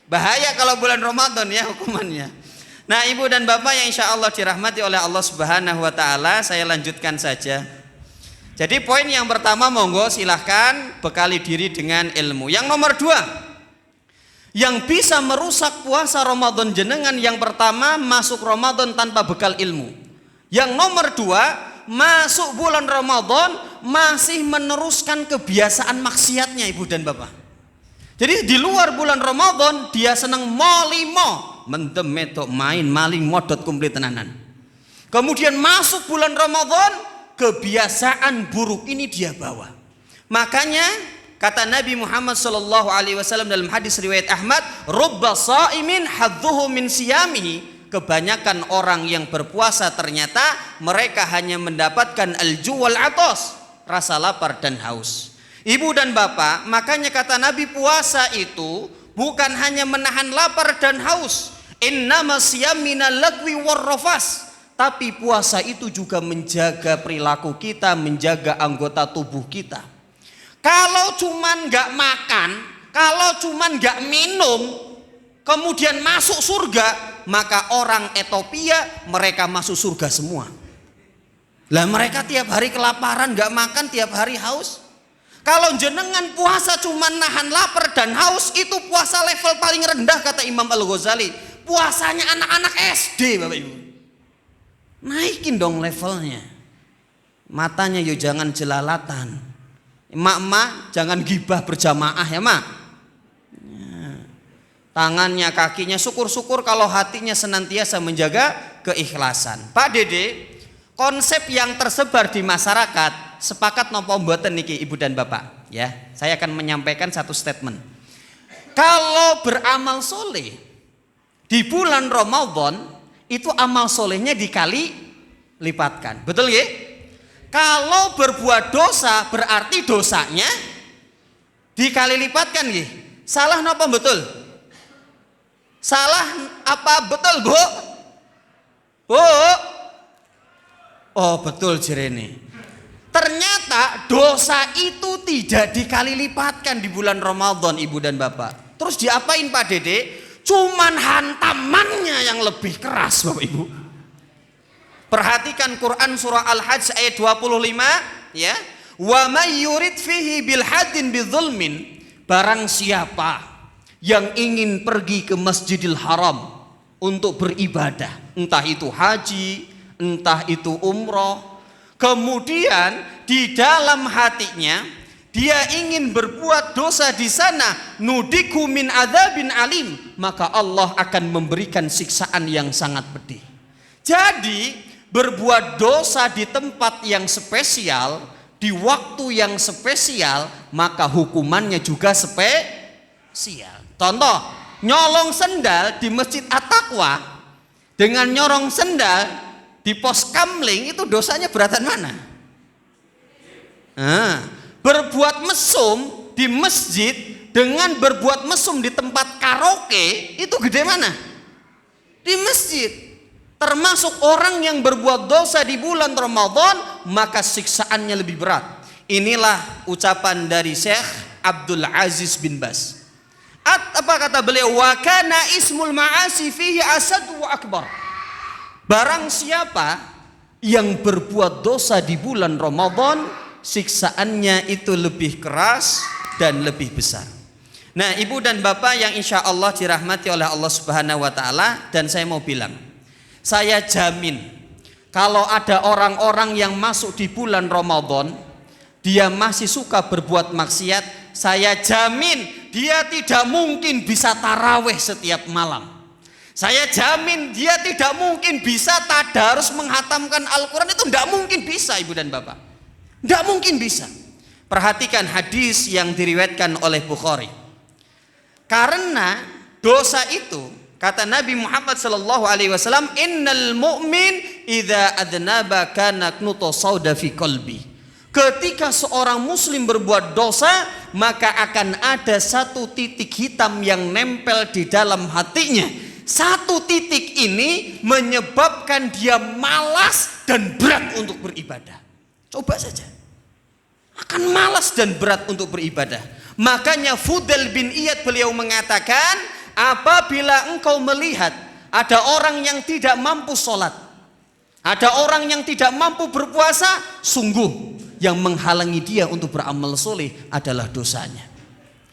Bahaya kalau bulan Ramadan ya hukumannya. Nah ibu dan bapak yang insya Allah dirahmati oleh Allah Subhanahu Wa Taala, saya lanjutkan saja. Jadi poin yang pertama, monggo silahkan bekali diri dengan ilmu. Yang nomor 2, yang bisa merusak puasa Ramadan jenengan, yang pertama masuk Ramadan tanpa bekal ilmu. Yang nomor 2, masuk bulan Ramadan masih meneruskan kebiasaan maksiatnya ibu dan bapak. Jadi di luar bulan Ramadan dia senang molimo, mendem metok main maling modot kumplit tenanan. Kemudian masuk bulan Ramadan kebiasaan buruk ini dia bawa. Makanya kata Nabi Muhammad SAW dalam hadis riwayat Ahmad, rubba shaimin hadzuhu min siyamihi. Kebanyakan orang yang berpuasa ternyata mereka hanya mendapatkan al-ju' wal atas, rasa lapar dan haus. Ibu dan bapak, makanya kata Nabi puasa itu bukan hanya menahan lapar dan haus. Innama siyam minal lagwi warrafas. Tapi puasa itu juga menjaga perilaku kita, menjaga anggota tubuh kita. Kalau cuman nggak makan, kalau cuman nggak minum, kemudian masuk surga, maka orang Ethiopia mereka masuk surga semua. Lah mereka tiap hari kelaparan, nggak makan, tiap hari haus. Kalau jenengan puasa cuma nahan lapar dan haus, itu puasa level paling rendah kata Imam Al-Ghazali. Puasanya anak-anak SD Bapak Ibu. Naikin dong levelnya. Matanya yo jangan jelalatan. Emak-emak jangan gibah berjamaah ya mak. Tangannya, kakinya, syukur-syukur kalau hatinya senantiasa menjaga keikhlasan. Pak Dede, konsep yang tersebar di masyarakat, sepakat nopo mboten niki ibu dan bapak ya. Saya akan menyampaikan satu statement. Kalau beramal soleh di bulan Ramadan itu amal solehnya dikali lipatkan, betul ya? Kalau berbuat dosa berarti dosanya dikali lipatkan ya. Salah nopo betul? Salah apa betul bu? Bu? Oh betul Jerene. Ternyata dosa itu tidak dikali lipatkan di bulan Ramadan ibu dan bapak. Terus diapain Pak Dede? Cuman hantamannya yang lebih keras Bapak Ibu. Perhatikan Quran surah Al-Hajj ayat 25 ya. Wa may yurid fihi bil haddin bidzulmin, barang siapa yang ingin pergi ke Masjidil Haram untuk beribadah, entah itu haji, entah itu umroh, kemudian di dalam hatinya dia ingin berbuat dosa di sana, nudiku min adzabin alim, maka Allah akan memberikan siksaan yang sangat pedih. Jadi berbuat dosa di tempat yang spesial, di waktu yang spesial, maka hukumannya juga spesial. Contoh, nyolong sendal di Masjid At-Taqwa dengan nyorong sendal di pos kamling, itu dosanya beratan mana? Berbuat mesum di masjid dengan berbuat mesum di tempat karaoke, itu gede mana? Di masjid. Termasuk orang yang berbuat dosa di bulan Ramadan, maka siksaannya lebih berat. Inilah ucapan dari Syekh Abdul Aziz bin Baz. Apa kata beliau? Wa kana ismul ma'asi fihi asad wa akbar. Barang siapa yang berbuat dosa di bulan Ramadan, siksaannya itu lebih keras dan lebih besar. Nah, ibu dan bapak yang insya Allah dirahmati oleh Allah Subhanahu wa Ta'ala, dan saya mau bilang, saya jamin kalau ada orang-orang yang masuk di bulan Ramadan, dia masih suka berbuat maksiat, saya jamin dia tidak mungkin bisa taraweh setiap malam. Saya jamin dia tidak mungkin bisa tadarus menghatamkan Al-Quran, itu tidak mungkin bisa, ibu dan bapak. Tidak mungkin bisa. Perhatikan hadis yang diriwayatkan oleh Bukhari. Karena dosa itu, kata Nabi Muhammad SAW, innal mu'min idza adnaba kana knuto sauda fi qalbi. Ketika seorang muslim berbuat dosa, maka akan ada satu titik hitam yang nempel di dalam hatinya. Satu titik ini menyebabkan dia malas dan berat untuk beribadah. Coba saja, akan malas dan berat untuk beribadah. Makanya Fudail bin Iyad beliau mengatakan, apabila engkau melihat ada orang yang tidak mampu sholat, ada orang yang tidak mampu berpuasa, sungguh yang menghalangi dia untuk beramal soleh adalah dosanya.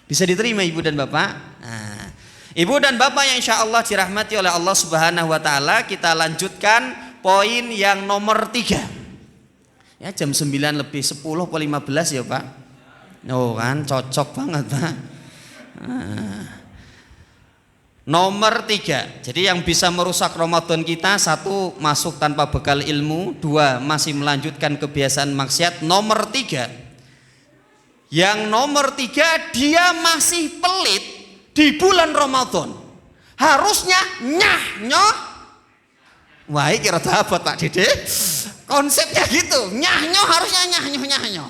Bisa diterima ibu dan bapak? Nah, ibu dan bapak yang insya Allah dirahmati oleh Allah Subhanahu wa Ta'ala, kita lanjutkan poin yang nomor 3. Ya, jam 9 lebih 10 atau 15 ya pak? Oh kan cocok banget pak. Nomor 3, jadi yang bisa merusak Ramadan kita, 1, masuk tanpa bekal ilmu, 2, masih melanjutkan kebiasaan maksiat. Nomor 3, yang nomor 3, dia masih pelit di bulan Ramadan. Harusnya nyah-nyoh. Wah, kira apa Pak Dede? Konsepnya gitu, nyah-nyoh, harusnya nyah-nyoh.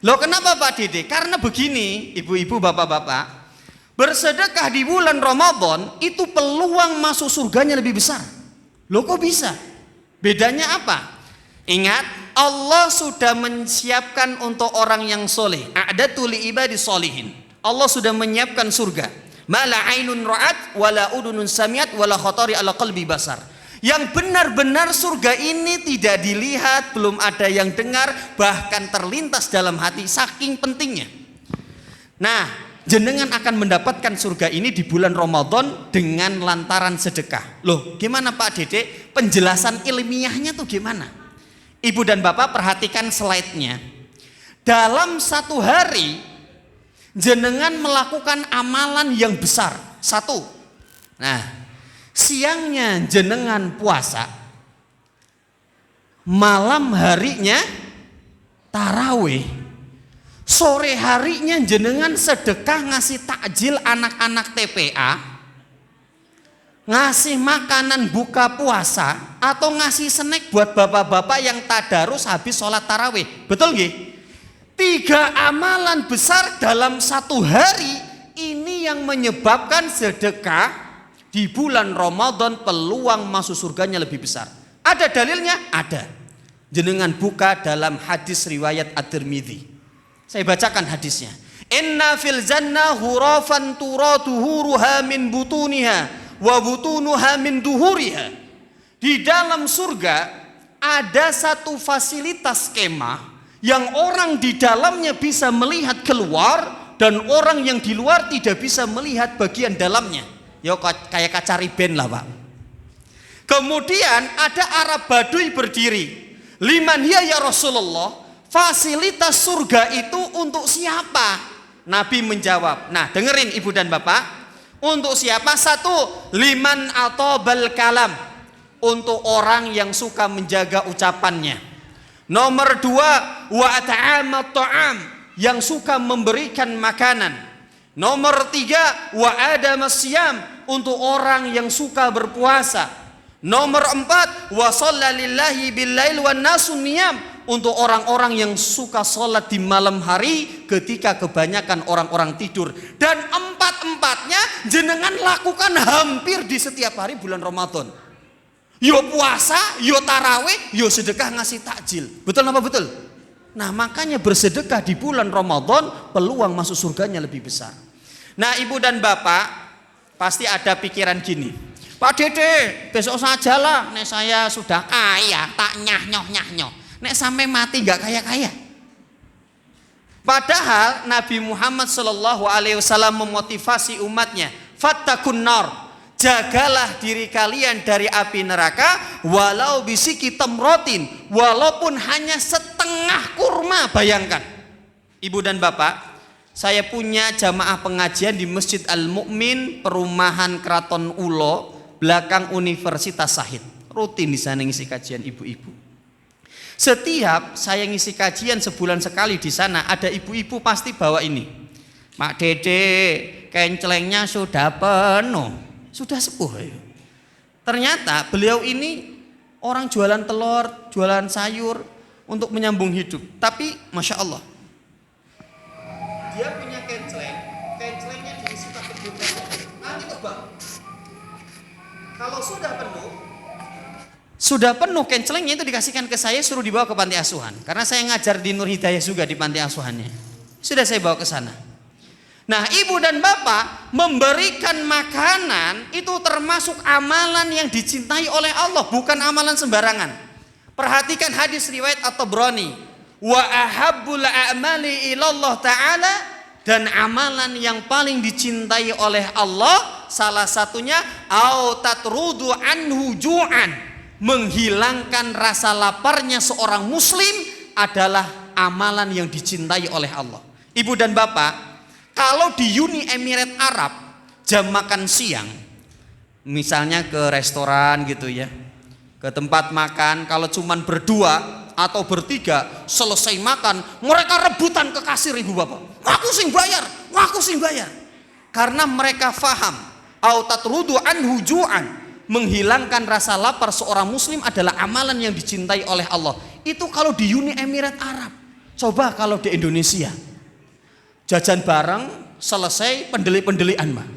Loh kenapa Pak Dede? Karena begini, ibu-ibu, bapak-bapak, bersedekah di bulan Ramadan itu peluang masuk surganya lebih besar. Loh kok bisa? Bedanya apa? Ingat, Allah sudah menyiapkan untuk orang yang soleh. A'datu li ibadi solihin. Allah sudah menyiapkan surga. Ma la ainun ra'at wa la udunun samiat wa la khatari ala qalbi basar. Yang benar-benar surga ini tidak dilihat, belum ada yang dengar, bahkan terlintas dalam hati, saking pentingnya. Nah, jenengan akan mendapatkan surga ini di bulan Ramadan dengan lantaran sedekah. Loh, gimana Pak Dede? Penjelasan ilmiahnya tuh gimana? Ibu dan bapak perhatikan slide-nya. Dalam satu hari, jenengan melakukan amalan yang besar. 1. Nah, siangnya jenengan puasa, malam harinya tarawih, sore harinya jenengan sedekah ngasih takjil anak-anak TPA, ngasih makanan buka puasa, atau ngasih snack buat bapak-bapak yang tadarus habis sholat tarawih. Betul nggih? 3 amalan besar dalam satu hari ini yang menyebabkan sedekah di bulan Ramadan peluang masuk surganya lebih besar. Ada dalilnya? Ada. Jenengan buka dalam hadis riwayat At-Tirmidzi. Saya bacakan hadisnya. Inna fil jannah hurafan turatuhuruha min butuniha wa butunuha min duhuriha. Di dalam surga ada satu fasilitas kemah yang orang di dalamnya bisa melihat keluar dan orang yang di luar tidak bisa melihat bagian dalamnya. Ya kayak kaca riben lah Pak. Kemudian ada Arab Baduy berdiri. Liman hiya ya Rasulullah, fasilitas surga itu untuk siapa? Nabi menjawab, nah dengerin ibu dan bapak, untuk siapa? Satu, liman atobal kalam, untuk orang yang suka menjaga ucapannya. Nomor dua, wa ta'amat ta'am, yang suka memberikan makanan. Nomor tiga, wa adamas siyam, untuk orang yang suka berpuasa. Nomor empat, wa shalla lillahi billail wan nasu niyam, untuk orang-orang yang suka sholat di malam hari ketika kebanyakan orang-orang tidur. Dan empat-empatnya jenengan lakukan hampir di setiap hari bulan Ramadan. Yo puasa, yo tarawih, yo sedekah ngasih takjil. Betul apa betul? Nah makanya bersedekah di bulan Ramadan peluang masuk surganya lebih besar. Nah ibu dan bapak pasti ada pikiran gini, Pak Dede besok sajalah, nek saya sudah kaya tak nyah-nyoh. Nek sampai mati gak kaya-kaya. Padahal Nabi Muhammad SAW memotivasi umatnya, fattakun nar, jagalah diri kalian dari api neraka, walau bisiki tamrotin, walaupun hanya setengah kurma. Bayangkan ibu dan bapak, saya punya jamaah pengajian di Masjid Al-Mu'min, perumahan Kraton Ulo, belakang Universitas Sahid. Rutin di sana ngisi kajian ibu-ibu. Setiap saya ngisi kajian sebulan sekali di sana, ada ibu-ibu pasti bawa ini. Mak Dede, kencelengnya sudah penuh, sudah sepuh. Ternyata beliau ini orang jualan telur, jualan sayur untuk menyambung hidup. Tapi Masya Allah, dia punya kencelengnya diisi pakai bukan. Nanti coba, kalau sudah penuh kencelengnya itu dikasihkan ke saya, suruh dibawa ke panti asuhan. Karena saya ngajar di Nur Hidayah juga di panti asuhannya. Sudah saya bawa ke sana. Nah ibu dan bapak, memberikan makanan itu termasuk amalan yang dicintai oleh Allah, bukan amalan sembarangan. Perhatikan hadis riwayat At-Tabrani, wa ahabbul a'mali ilallah ta'ala, dan amalan yang paling dicintai oleh Allah salah satunya au tatrudu anhu ju'an, menghilangkan rasa laparnya seorang muslim adalah amalan yang dicintai oleh Allah. Ibu dan bapak, kalau di Uni Emirat Arab jam makan siang, misalnya ke restoran gitu ya, ke tempat makan, kalau cuman berdua atau bertiga selesai makan, mereka rebutan ke kasir ibu bapak, aku sing bayar, karena mereka faham au tatrudu anhu ju'an, menghilangkan rasa lapar seorang muslim adalah amalan yang dicintai oleh Allah. Itu kalau di Uni Emirat Arab. Coba kalau di Indonesia, jajan bareng selesai pendeli-pendelian mah,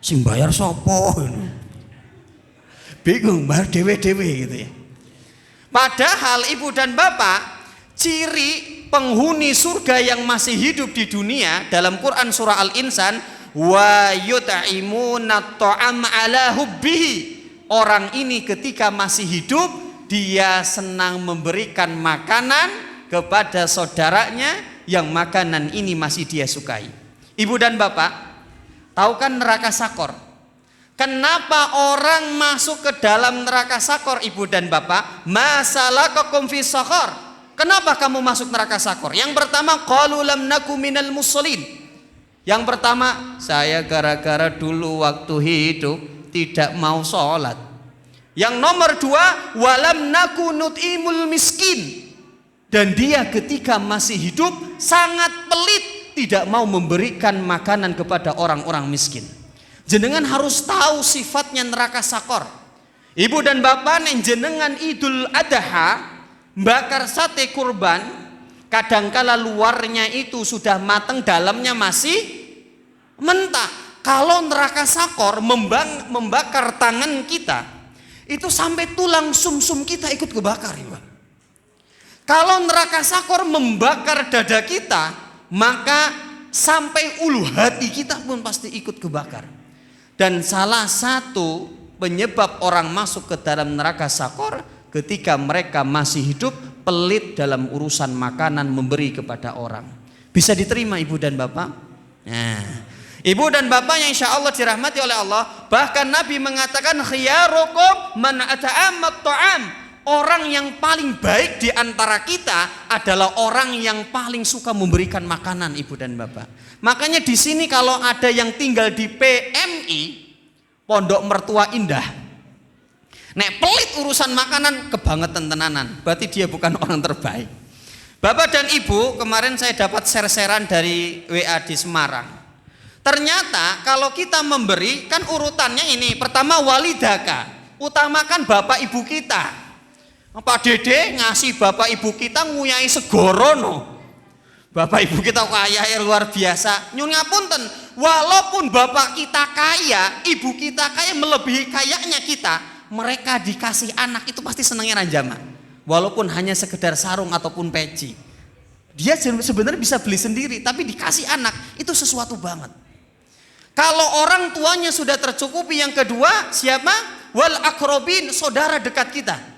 sing bayar sopo, bingung bayar dewe-dewe gitu ya. Padahal ibu dan bapak, ciri penghuni surga yang masih hidup di dunia dalam Quran surah Al-Insan, wa yut'imuna ta'am ala hubbihi, orang ini ketika masih hidup dia senang memberikan makanan kepada saudaranya yang makanan ini masih dia sukai. Ibu dan bapak, tahu kan neraka sakor? Kenapa orang masuk ke dalam neraka sakor ibu dan bapak? Masalakakum fi sakor, kenapa kamu masuk neraka sakor? Yang pertama, qalu lam naku minal musallin. Yang pertama, saya gara-gara dulu waktu hidup tidak mau sholat. Yang nomor dua, walam naku nut'imul miskin, dan dia ketika masih hidup sangat pelit, tidak mau memberikan makanan kepada orang-orang miskin. Jenengan harus tahu sifatnya neraka sakor. Ibu dan bapak, neng jenengan Idul Adha bakar sate kurban, kadangkala luarnya itu sudah matang, dalamnya masih mentah. Kalau neraka sakor membakar tangan kita, itu sampai tulang sumsum kita ikut kebakar ya. Kalau neraka sakor membakar dada kita, maka sampai ulu hati kita pun pasti ikut kebakar. Dan salah satu penyebab orang masuk ke dalam neraka sakor ketika mereka masih hidup pelit dalam urusan makanan memberi kepada orang. Bisa diterima ibu dan bapak? Nah, ibu dan bapak yang insya Allah dirahmati oleh Allah, bahkan Nabi mengatakan khiyarukum man ata'ammat ta'am. Orang yang paling baik di antara kita adalah orang yang paling suka memberikan makanan, ibu dan bapak. Makanya di sini kalau ada yang tinggal di PMI, Pondok Mertua Indah, nek pelit urusan makanan kebangetan tenanan, berarti dia bukan orang terbaik. Bapak dan ibu, kemarin saya dapat share-sharean dari WA di Semarang. Ternyata kalau kita memberi kan urutannya ini, pertama walidaka, utamakan bapak ibu kita. Pak Dede ngasih bapak ibu kita nguyai segorono. Bapak ibu kita kaya luar biasa. Nyun ngapunten, walaupun bapak kita kaya, ibu kita kaya melebihi kayanya kita, mereka dikasih anak itu pasti senangnya ranjama. Walaupun hanya sekedar sarung ataupun peci. Dia sebenarnya bisa beli sendiri, tapi dikasih anak itu sesuatu banget. Kalau orang tuanya sudah tercukupi, yang kedua siapa? Wal akrobin, saudara dekat kita.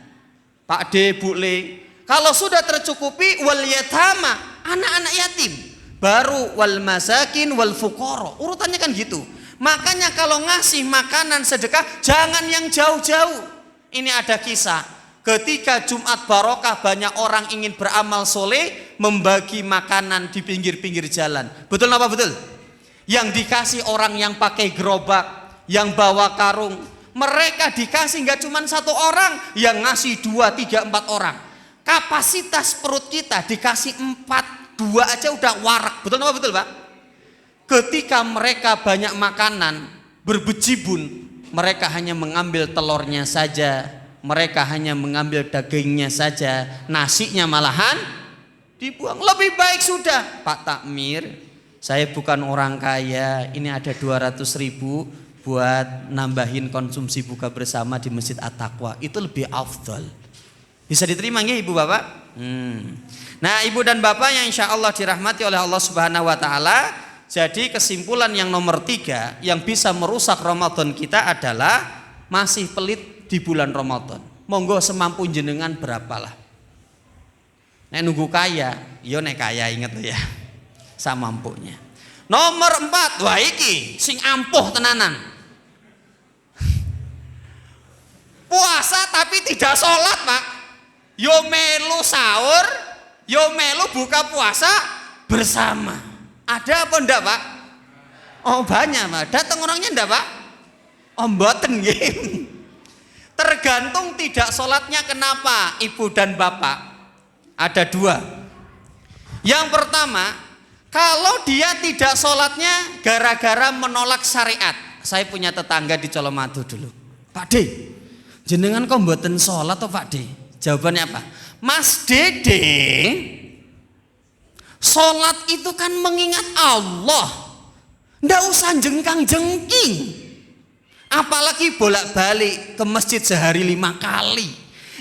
Pak D, Bu Le. Kalau sudah tercukupi, wal yatama, anak-anak yatim. Baru wal masakin wal fuqara. Urutannya kan gitu. Makanya kalau ngasih makanan sedekah jangan yang jauh-jauh. Ini ada kisah. Ketika Jumat Barokah banyak orang ingin beramal soleh, membagi makanan di pinggir-pinggir jalan. Betul apa betul? Yang dikasih orang yang pakai gerobak, yang bawa karung. Mereka dikasih nggak cuma satu orang, yang ngasih 2, 3, 4 orang. Kapasitas perut kita dikasih 4, 2 aja udah warak. Betul apa betul Pak? Ketika mereka banyak makanan, berbejibun, mereka hanya mengambil telurnya saja, mereka hanya mengambil dagingnya saja, nasinya malahan dibuang. Lebih baik sudah, Pak Takmir, saya bukan orang kaya, ini ada 200.000 buat nambahin konsumsi buka bersama di Masjid At-Taqwa, itu lebih afdal. Bisa diterima nggih ibu bapak? Nah ibu dan bapak yang insya Allah dirahmati oleh Allah Subhanahu Wa Taala, jadi kesimpulan yang nomor 3 yang bisa merusak Ramadan kita adalah masih pelit di bulan Ramadan. Monggo semampu jenengan berapalah. Nek nunggu kaya, yo nek kaya inget ya, samampunya. Nomor 4, wah iki sing ampuh tenanan. Puasa tapi tidak sholat Pak. Yo melu sahur, yo melu buka puasa bersama. Ada apa enggak Pak? Oh banyak Pak. Datang orangnya enggak Pak? Oh mboten nggih. Tergantung tidak sholatnya kenapa ibu dan bapak. Ada 2. Yang pertama, kalau dia tidak sholatnya gara-gara menolak syariat. Saya punya tetangga di Colomadu dulu. Pak D, jenengan kok mboten sholat toh Pak D? Jawabannya apa? Mas Dede, sholat itu kan mengingat Allah, ndak usah jengkang-jengking. Apalagi bolak-balik ke masjid sehari 5 kali.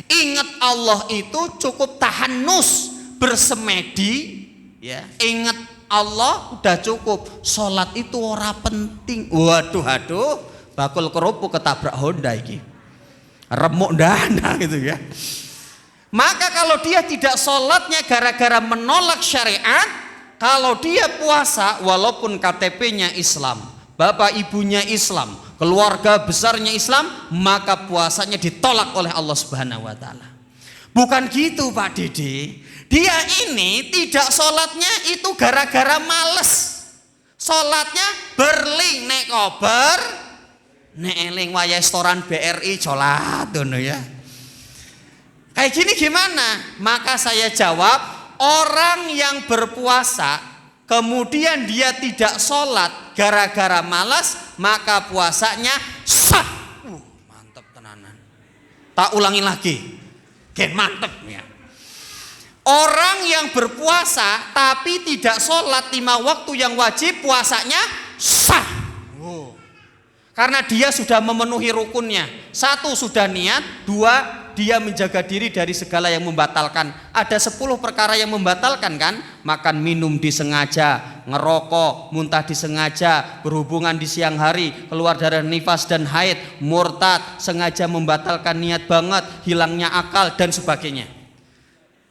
Ingat Allah itu cukup tahanus, bersemedi, ya. Ingat Allah udah cukup. Sholat itu ora penting. Waduh, aduh, bakul kerupuk ketabrak Honda iki. Remuk dana gitu ya. Maka kalau dia tidak sholatnya gara-gara menolak syariat, kalau dia puasa walaupun KTP-nya Islam, bapak ibunya Islam, keluarga besarnya Islam, maka puasanya ditolak oleh Allah Subhanahu Wa Taala. Bukan gitu Pak Dede. Dia ini tidak sholatnya itu gara-gara males. Sholatnya berling nek kober, nek eling wayah setoran BRI sholat dono ya. Kayak gini gimana? Maka saya jawab, orang yang berpuasa kemudian dia tidak sholat gara-gara malas, maka puasanya sah. Mantap tenanan. Tak ulangi lagi. Gen mantep ya. Orang yang berpuasa tapi tidak sholat 5 waktu yang wajib, puasanya sah. Karena dia sudah memenuhi rukunnya. 1 sudah niat, 2 dia menjaga diri dari segala yang membatalkan. Ada 10 perkara yang membatalkan kan? Makan minum disengaja, ngerokok, muntah disengaja, berhubungan di siang hari, keluar darah nifas dan haid, murtad, sengaja membatalkan niat banget, hilangnya akal dan sebagainya.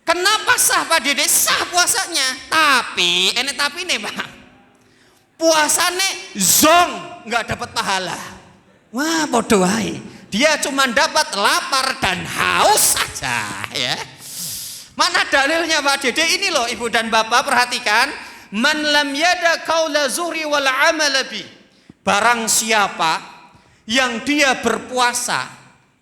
Kenapa sah Pak Dede? Sah puasanya. Tapi nih Pak, puasane zong, nggak dapat pahala. Wah bodoh wae. Dia cuma dapat lapar dan haus saja ya. Mana dalilnya Pak Dede? Ini loh Ibu dan Bapak, perhatikan. Man lam yada qaula zuri wal amala bi. Barang siapa yang dia berpuasa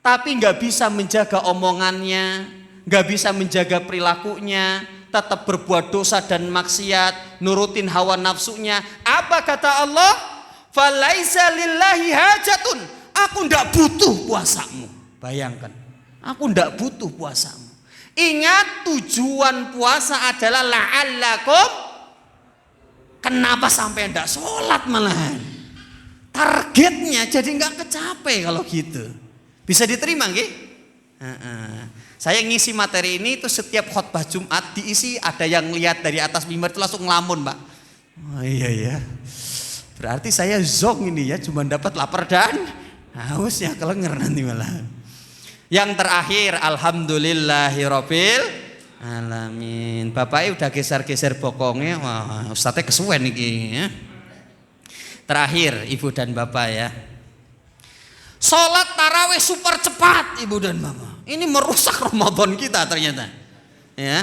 tapi nggak bisa menjaga omongannya, nggak bisa menjaga perilakunya, tetap berbuat dosa dan maksiat, nurutin hawa nafsunya. Apa kata Allah? Falaisa lillahi hajatun. Aku ndak butuh puasamu. Bayangkan, aku ndak butuh puasamu. Ingat, tujuan puasa adalah la'allakum. Kenapa sampai ndak sholat malahan? Targetnya jadi nggak kecapai kalau gitu. Bisa diterima nggih? Saya ngisi materi ini itu setiap khotbah Jumat diisi ada yang lihat dari atas mimbar itu langsung ngelamun, Pak. Oh iya ya. Berarti saya zong ini ya, cuma dapat lapar dan haus ya, kelenger nanti malah. Yang terakhir, alhamdulillahirabbil alamin. Bapaknya udah geser-geser bokongnya, wah ustadznya kesuwen iki ya. Terakhir Ibu dan Bapak ya. Sholat tarawih super cepat Ibu dan Bapak. Ini merusak Ramadan kita ternyata. Ya.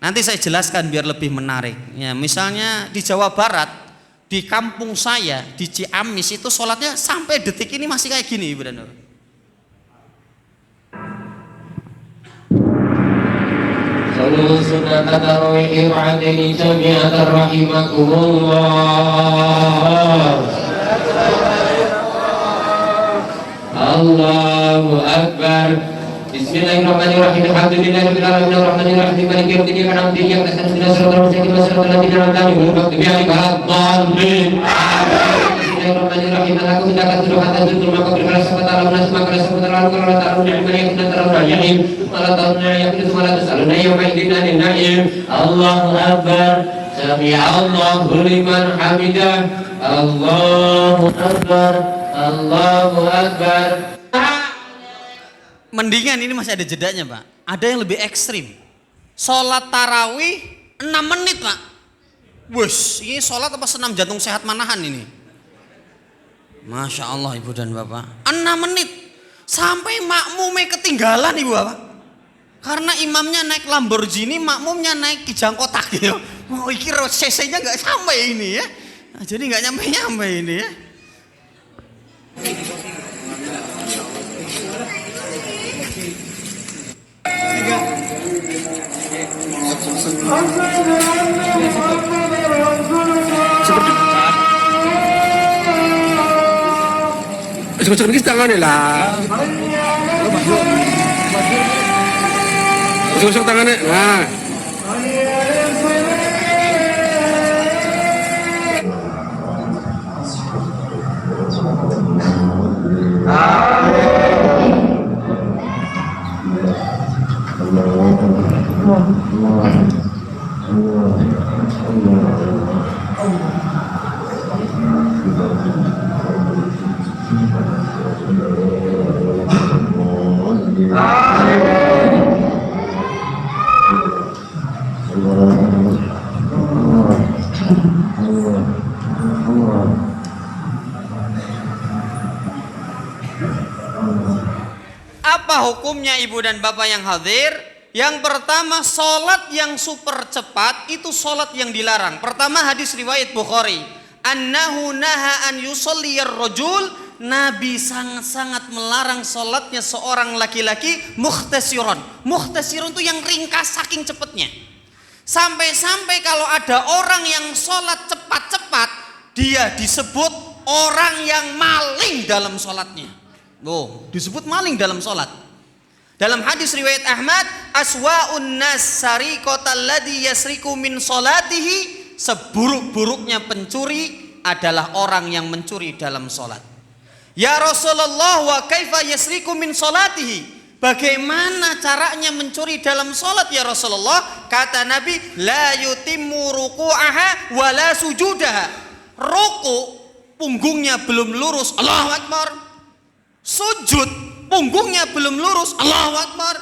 Nanti saya jelaskan biar lebih menarik. Ya, misalnya di Jawa Barat, di kampung saya di Ciamis itu sholatnya sampai detik ini masih kayak gini Ibu dan Bapak. Sallu sunnat tarawih wa'adini jami'atan rahimakumullah. Allahu Akbar. Bismillahirrahmanirrahim. Alhamdulillahirabbil alamin arrahmanir rahim maliki yaumiddin iyyaka na'budu wa iyyaka nasta'in ihdinas siratal mustaqim siratal ladzina an'amta 'alaihim ghairil maghdubi 'alaihim waladdallin. Bismillahirrahmanirrahim. Aku hendak tuduh kata tutur maka berkala sabata lamun asma kala sabata lalu kala ta'ala ni'mal yang kita terajim malah tahunnya yang itu malah tasaluna ya baidina na'im. Allahu Akbar. Sami Allahu liman hamidah. Allahu Akbar. Allahu Akbar. Mendingan ini masih ada jedanya Pak. Ada yang lebih ekstrim. Sholat tarawih 6 menit Pak. Wush, ini sholat apa senam jantung sehat manahan ini? Masya Allah Ibu dan Bapak. 6 menit. Sampai makmumnya ketinggalan Ibu Bapak. Karena imamnya naik Lamborghini, makmumnya naik Kijang kotak gitu. Oh iki cc-nya gak sampai ini ya. Nah, jadi gak nyampe-nyampe ini ya. Seperti tangannya lah. Usuk tangannya. Nah. Apa hukumnya Ibu dan Bapak yang hadir? Yang pertama, sholat yang super cepat itu sholat yang dilarang. Pertama, hadis riwayat Bukhari, annahu naha an yusalliyar rajul. Nabi sangat-sangat melarang sholatnya seorang laki-laki muhtasiron. Muhtasiron itu yang ringkas saking cepatnya. Sampai-sampai kalau ada orang yang sholat cepat-cepat, dia disebut orang yang maling dalam sholatnya. Oh, disebut maling dalam sholat. Dalam hadis riwayat Ahmad, aswa'un nas sariqatal ladzi yasriku min sholatihi. Seburuk-buruknya pencuri adalah orang yang mencuri dalam sholat. Ya Rasulullah, wa kaifa yasriku min sholatihi? Bagaimana caranya mencuri dalam sholat ya Rasulullah? Kata Nabi, la yutimmu ruku'aha wa la sujudaha. Ruku punggungnya belum lurus, Allahu Akbar. Sujud punggungnya belum lurus, Allahu Akbar.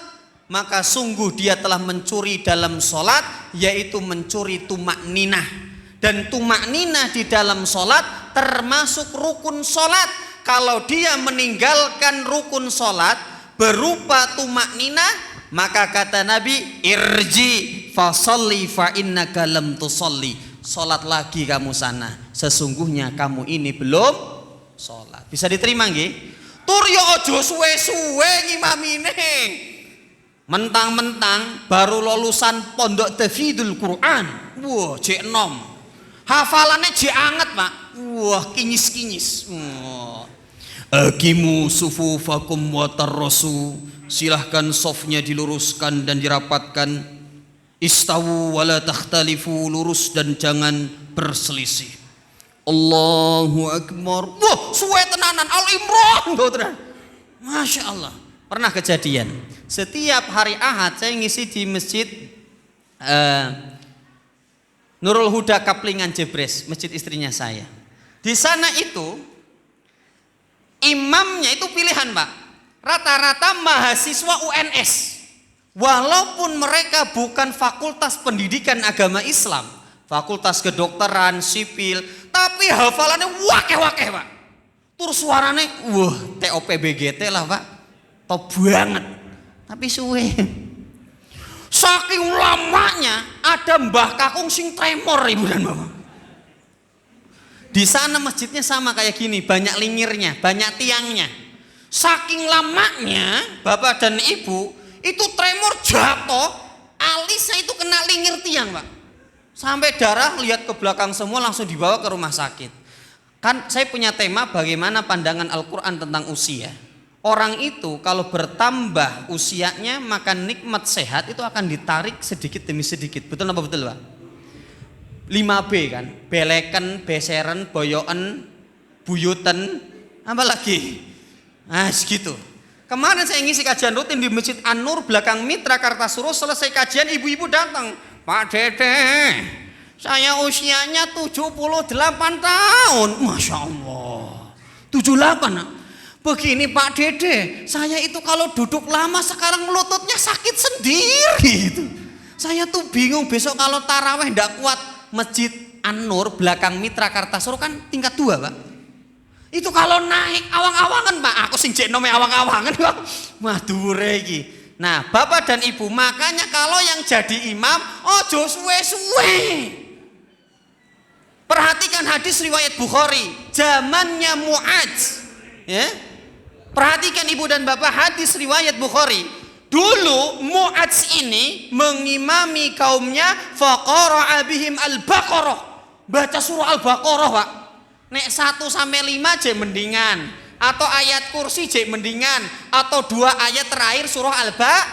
Maka sungguh dia telah mencuri dalam sholat, yaitu mencuri tumakninah. Dan tumakninah di dalam sholat termasuk rukun sholat. Kalau dia meninggalkan rukun sholat berupa tumakninah, maka kata Nabi, irji fasalli fa innaka lam tusalli. Sholat lagi kamu sana, sesungguhnya kamu ini belum sholat. Bisa diterima nggih? Tur yo ojo suwe-suwe ngimamine. Mentang-mentang baru lulusan pondok tahfidzul Quran. Wah, jek enom. Hafalannya jek anget, Pak. Wah, kinyis-kinyis. Aqimu sufufakum wa tarrasu. Silahkan sofnya diluruskan dan dirapatkan. Istawu wa la takhtalifu, lurus dan jangan berselisih. Allahu Akbar. Wah, suwe tenanan. Al-Imran tenan. Masya Allah. Pernah kejadian. Setiap hari Ahad saya ngisi di masjid Nurul Huda Kaplingan Jebres, masjid istrinya saya. Di sana itu imamnya itu pilihan, Pak. Rata-rata mahasiswa UNS. Walaupun mereka bukan fakultas pendidikan agama Islam, fakultas kedokteran, sipil, tapi hafalannya wakeh-wakeh, Pak. Tur suarane wah, TOPBGT lah, Pak. Top banget. Tapi suwe. Saking lamanya ada Mbah Kakung sing tremor, Ibu dan Bapak. Di sana masjidnya sama kayak gini, banyak lingirnya, banyak tiangnya. Saking lamanya Bapak dan Ibu itu tremor, jatuh, alisnya itu kena lingir tiang, Pak. Sampai darah, lihat ke belakang semua, langsung dibawa ke rumah sakit. Kan saya punya tema bagaimana pandangan Al-Quran tentang usia. Orang itu kalau bertambah usianya, maka nikmat sehat itu akan ditarik sedikit demi sedikit. Betul apa betul, Pak? 5B kan, beleken, beseren, boyoen, buyuten, apa lagi? Nah segitu. Kemarin saya ngisi kajian rutin di Masjid An-Nur belakang Mitra Kartasuro. Selesai kajian, ibu-ibu datang, Pak Dede, saya usianya 78 tahun. Masya Allah, 78. Begini Pak Dede, saya itu kalau duduk lama sekarang lututnya sakit sendiri itu. Saya tuh bingung besok kalau taraweh ndak kuat. Masjid An-Nur belakang Mitra Kartasuro kan tingkat 2, Pak. Itu kalau naik awang-awangan, Pak. Aku sing jek nome awang-awangan, Pak. Madure iki. Nah, Bapak dan Ibu, makanya kalau yang jadi imam ojo suwe-suwe. Perhatikan hadis riwayat Bukhari, zamannya Mu'adz. Ya? Perhatikan Ibu dan Bapak, hadis riwayat Bukhari. Dulu Mu'adz ini mengimami kaumnya, faqara'a bihim al-Baqarah. Baca surah Al-Baqarah, Pak. Nek 1 sampai 5 je mendingan, atau ayat kursi je mendingan, atau 2 ayat terakhir surah Al-Baqarah.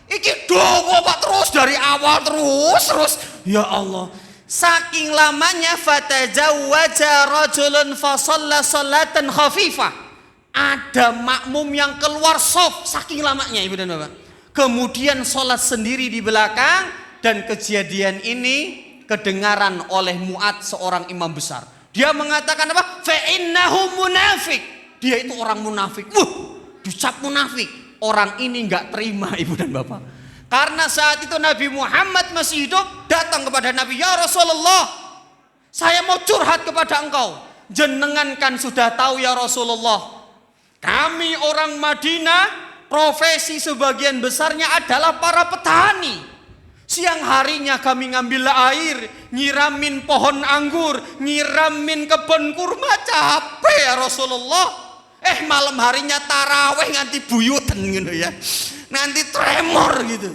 Iki dowo, Pak, terus dari awal terus. Ya Allah. Saking lamanya fatajawwaja rajulun fa shalla sholatan khafifah. Ada makmum yang keluar shaf saking lamanya, Ibu dan Bapak. Kemudian sholat sendiri di belakang, dan kejadian ini kedengaran oleh Mu'adz, seorang imam besar. Dia mengatakan apa? Fa innahu munafik. Dia itu orang munafik. Dicap munafik. Orang ini enggak terima, Ibu dan Bapak. Karena saat itu Nabi Muhammad masih hidup, datang kepada Nabi, ya Rasulullah, saya mau curhat kepada engkau. Jenengan kan sudah tahu ya Rasulullah, kami orang Madinah, profesi sebagian besarnya adalah para petani. Siang harinya kami ngambil air, nyiramin pohon anggur, nyiramin kebun kurma, capek ya Rasulullah. Malam harinya taraweh nganti buyutan gitu ya. Nanti tremor gitu.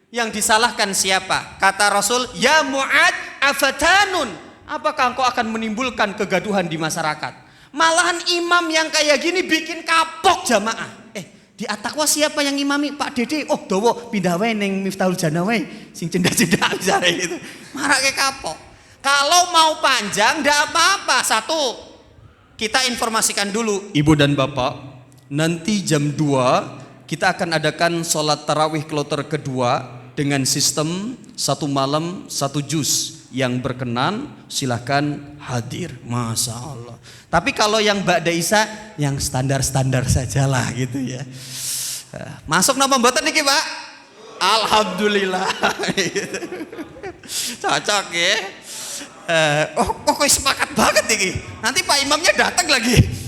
Yang disalahkan siapa? Kata Rasul, ya Mu'adz afatanun, apakah engkau akan menimbulkan kegaduhan di masyarakat? Malahan imam yang kayak gini bikin kapok jamaah. Di At-Taqwa siapa yang imami? Pak Dede. Oh dowo pindah wae ning Miftahul Jannah wae, sing cendak-cendak misale gitu. Marake kapok. Kalau mau panjang ndak apa-apa. 1, kita informasikan dulu Ibu dan Bapak, nanti jam 2 kita akan adakan sholat tarawih kloter kedua dengan sistem 1 malam 1 juz. Yang berkenan silahkan hadir, Masya Allah. Tapi kalau yang Mbak Daisa yang standar-standar sajalah gitu ya. Masuk napa mboten niki Pak? Alhamdulillah. Cocok ya. Kok sepakat banget niki. Nanti Pak Imamnya datang lagi.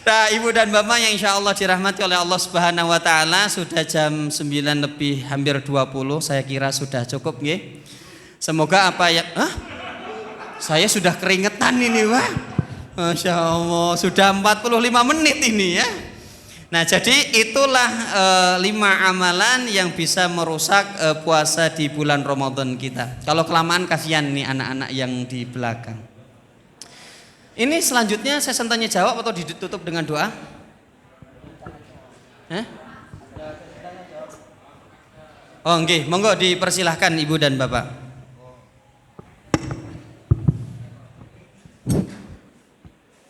Nah, Ibu dan Bapak yang insya Allah dirahmati oleh Allah Subhanahu Wa Taala, sudah jam 9 lebih hampir 20. Saya kira sudah cukup nggih. Semoga apa ya? Saya sudah keringetan ini Pak. Masya Allah, sudah 45 menit ini ya. Nah, jadi itulah 5 amalan yang bisa merusak puasa di bulan Ramadan kita. Kalau kelamaan kasihan nih anak-anak yang di belakang. Ini selanjutnya saya tanya jawab atau ditutup dengan doa? Oh nggih, monggo dipersilahkan Ibu dan Bapak.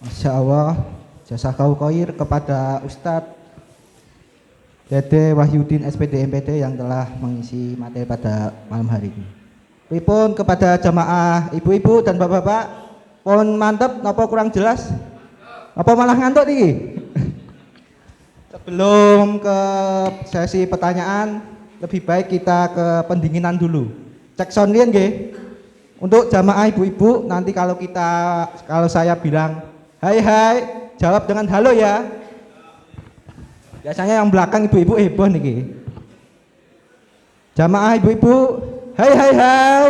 Masya Allah, jazakallahu khair kepada Ustadz Dede Wahyudin SPD MPD yang telah mengisi materi pada malam hari ini. Pripun kepada jamaah ibu-ibu dan bapak-bapak, pun mantep, napa kurang jelas? Apa malah ngantuk nih? Sebelum ke sesi pertanyaan, lebih baik kita ke pendinginan dulu. Cek sound lian nggih. Untuk jamaah ibu-ibu, nanti kalau saya bilang hai hai, jawab dengan halo ya. Biasanya yang belakang ibu-ibu heboh nih. Jamaah ibu-ibu, hai hai hai.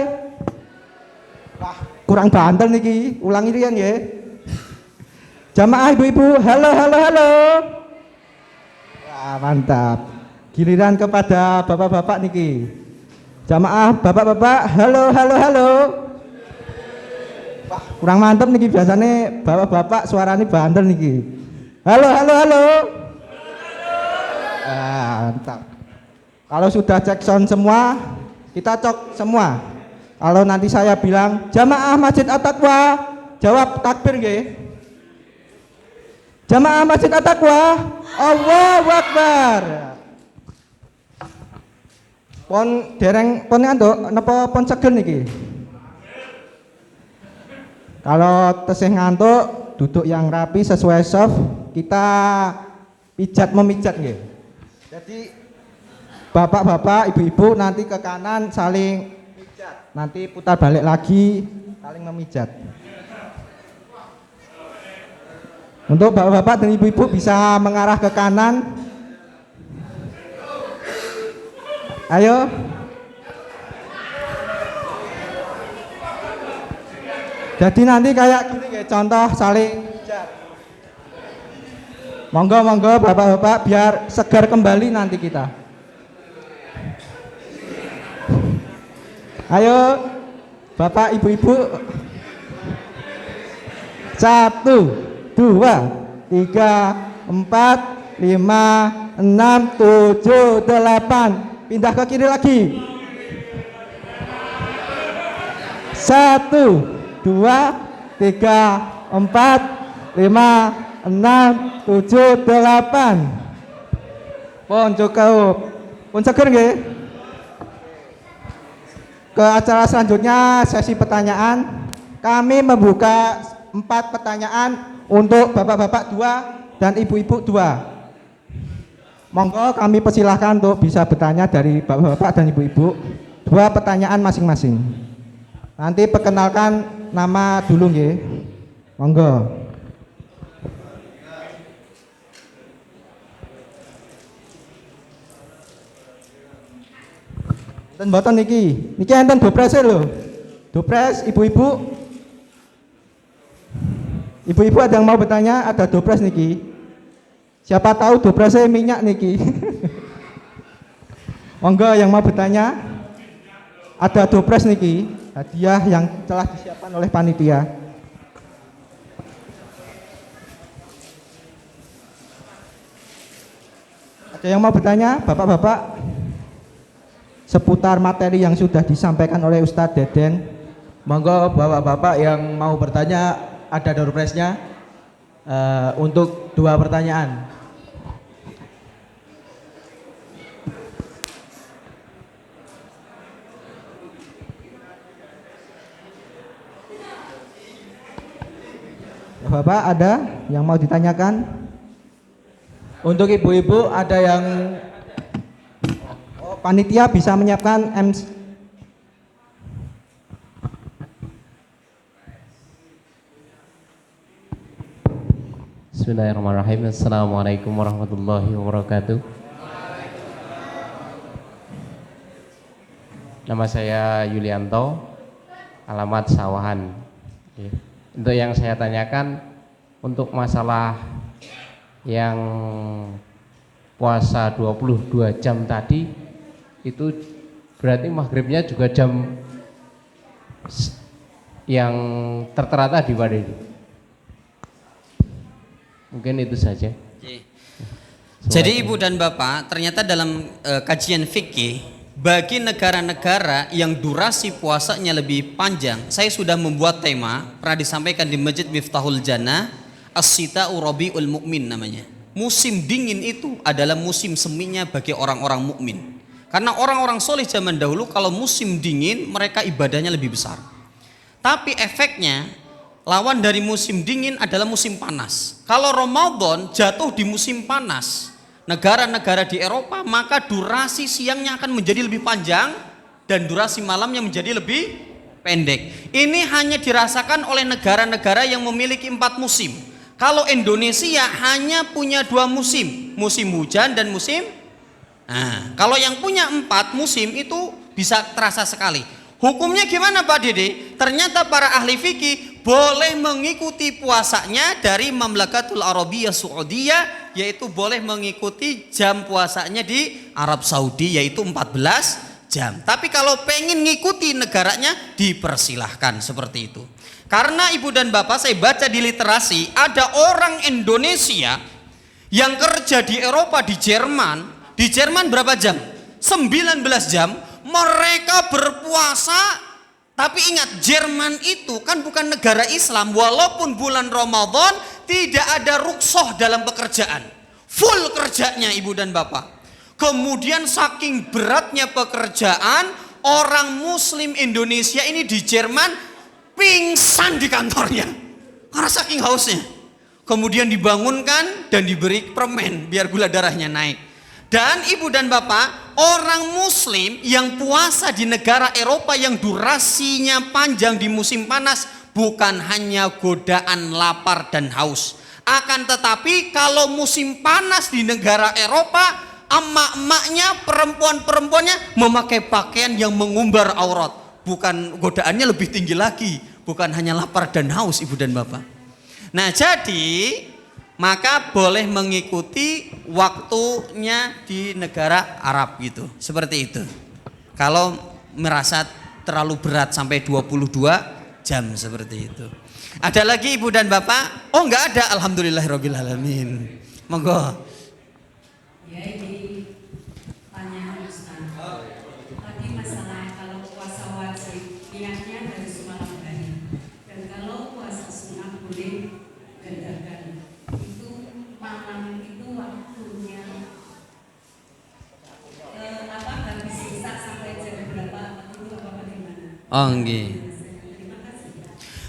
Wah, kurang banter nih. Ulangi rian ya. Jamaah ibu-ibu, halo halo halo. Wah, mantap. Giliran kepada bapak-bapak nih. Jamaah bapak-bapak, halo halo halo. Wah, kurang mantap nih, biasanya bapak-bapak suaranya banter nih. Halo halo halo. Mantap. Kalau sudah cek sound semua, kita cok semua. Kalau nanti saya bilang jamaah Masjid At-Taqwa, jawab takbir nggih. Jamaah Masjid At-Taqwa, Allahu Akbar. Pon dereng pon ngantuk napa pon seger niki? Kalau tesih ngantuk, duduk yang rapi sesuai soft, kita pijat memijat nggih. Jadi bapak-bapak, ibu-ibu nanti ke kanan saling pijat. Nanti putar balik lagi saling memijat. Untuk bapak-bapak dan ibu-ibu bisa mengarah ke kanan. Ayo. Jadi nanti kayak gini ya, contoh saling pijat. Monggo monggo bapak-bapak biar segar kembali nanti kita. Ayo bapak ibu-ibu. 1, 2, 3, 4, 5, 6, 7, 8. Pindah ke kiri lagi. 1, 2, 3, 4, 5, 6, 7, 8. Pun cukup. Pun seger nggih? Ke acara selanjutnya sesi pertanyaan. Kami membuka 4 pertanyaan untuk bapak-bapak 2 dan ibu-ibu 2. Monggo kami persilahkan untuk bisa bertanya dari bapak-bapak dan ibu-ibu. 2 pertanyaan masing-masing. Nanti perkenalkan nama dulu nggih. Monggo. Enten mboten niki. Niki enten doprese lho. Dopres ibu-ibu. Ibu-ibu ada yang mau bertanya? Ada dopres niki. Siapa tahu dopresnya minyak niki. Monggo yang mau bertanya. Ada dopres niki, hadiah yang telah disiapkan oleh panitia. Ada yang mau bertanya, bapak-bapak, seputar materi yang sudah disampaikan oleh Ustadz Deden? Monggo bapak-bapak yang mau bertanya, ada doorpressnya untuk 2 pertanyaan. bapak-bapak ada yang mau ditanyakan? Untuk ibu-ibu ada yang panitia bisa menyiapkan MC. Bismillahirrahmanirrahim. Assalamualaikum warahmatullahi wabarakatuh. Nama saya Yulianto, alamat Sawahan. Untuk yang saya tanyakan, untuk masalah yang puasa 22 jam tadi, itu berarti maghribnya juga jam yang tertera tadi Pak Dedi. Mungkin itu saja. Jadi Ibu dan Bapak, ternyata dalam kajian fikih, bagi negara-negara yang durasi puasanya lebih panjang, saya sudah membuat tema, pernah disampaikan di Masjid Miftahul Jannah, As-Sita'u Rabiul Mu'min namanya. Musim dingin itu adalah musim seminya bagi orang-orang mukmin. Karena orang-orang soleh zaman dahulu kalau musim dingin mereka ibadahnya lebih besar. Tapi efeknya lawan dari musim dingin adalah musim panas. Kalau Ramadan jatuh di musim panas, negara-negara di Eropa, maka durasi siangnya akan menjadi lebih panjang dan durasi malamnya menjadi lebih pendek. Ini hanya dirasakan oleh negara-negara yang memiliki 4 musim. Kalau Indonesia hanya punya 2 musim, musim hujan dan musim. Nah, kalau yang punya 4 musim itu bisa terasa sekali. Hukumnya gimana Pak Dede? Ternyata para ahli fikih boleh mengikuti puasanya dari Mamlakatul Arabiyah Saudiyah, yaitu boleh mengikuti jam puasanya di Arab Saudi yaitu 14 jam. Tapi kalau pengen ngikuti negaranya dipersilahkan seperti itu. Karena Ibu dan Bapak, saya baca di literasi ada orang Indonesia yang kerja di Eropa, di Jerman. Di Jerman berapa jam? 19 jam. Mereka berpuasa. Tapi ingat, Jerman itu kan bukan negara Islam. Walaupun bulan Ramadan tidak ada rukhsah dalam pekerjaan, full kerjanya Ibu dan Bapak. Kemudian saking beratnya pekerjaan, orang Muslim Indonesia ini di Jerman pingsan di kantornya karena saking hausnya. Kemudian dibangunkan dan diberi permen biar gula darahnya naik. Dan Ibu dan Bapak, orang Muslim yang puasa di negara Eropa yang durasinya panjang di musim panas bukan hanya godaan lapar dan haus. Akan tetapi kalau musim panas di negara Eropa, emak-emaknya, perempuan-perempuannya memakai pakaian yang mengumbar aurat. Bukan, godaannya lebih tinggi lagi, bukan hanya lapar dan haus Ibu dan Bapak. Nah, jadi maka boleh mengikuti waktunya di negara Arab gitu, seperti itu. Kalau merasa terlalu berat sampai 22 jam seperti itu. Ada lagi Ibu dan Bapak? Oh, enggak ada, alhamdulillahirabbil alamin. Monggo. Ya, ini pertanyaan Ustaz. Tadi masalah kalau puasa wajib niatnya dari semalam hari, dan kalau puasa sunnah boleh dadakan. Itu malam itu waktunya habis sisa sampai jam berapa itu apa bagaimana? Oh, nggih.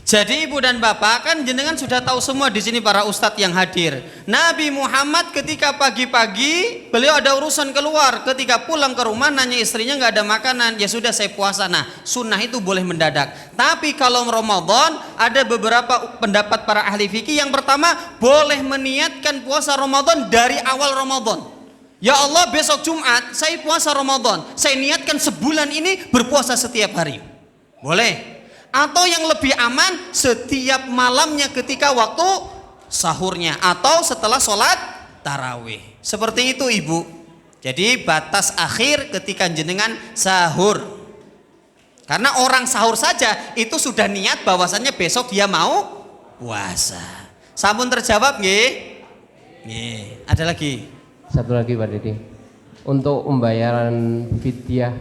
Jadi Ibu dan Bapak, kan jenengan sudah tahu semua di sini para ustadz yang hadir. Nabi Muhammad ketika pagi-pagi beliau ada urusan keluar, ketika pulang ke rumah nanya istrinya nggak ada makanan, ya sudah saya puasa. Nah, sunnah itu boleh mendadak. Tapi kalau Ramadan ada beberapa pendapat para ahli fikih. Yang pertama, boleh meniatkan puasa Ramadan dari awal Ramadan. Ya Allah, besok Jumat saya puasa Ramadan, saya niatkan sebulan ini berpuasa setiap hari. Boleh. Atau yang lebih aman, setiap malamnya ketika waktu sahurnya atau setelah sholat tarawih. Seperti itu Ibu. Jadi batas akhir ketika jenengan sahur. Karena orang sahur saja itu sudah niat bahwasannya besok dia mau puasa. Sampun terjawab nggih? Nggih. Ada lagi? Satu lagi Pak Dede. Untuk pembayaran fidyah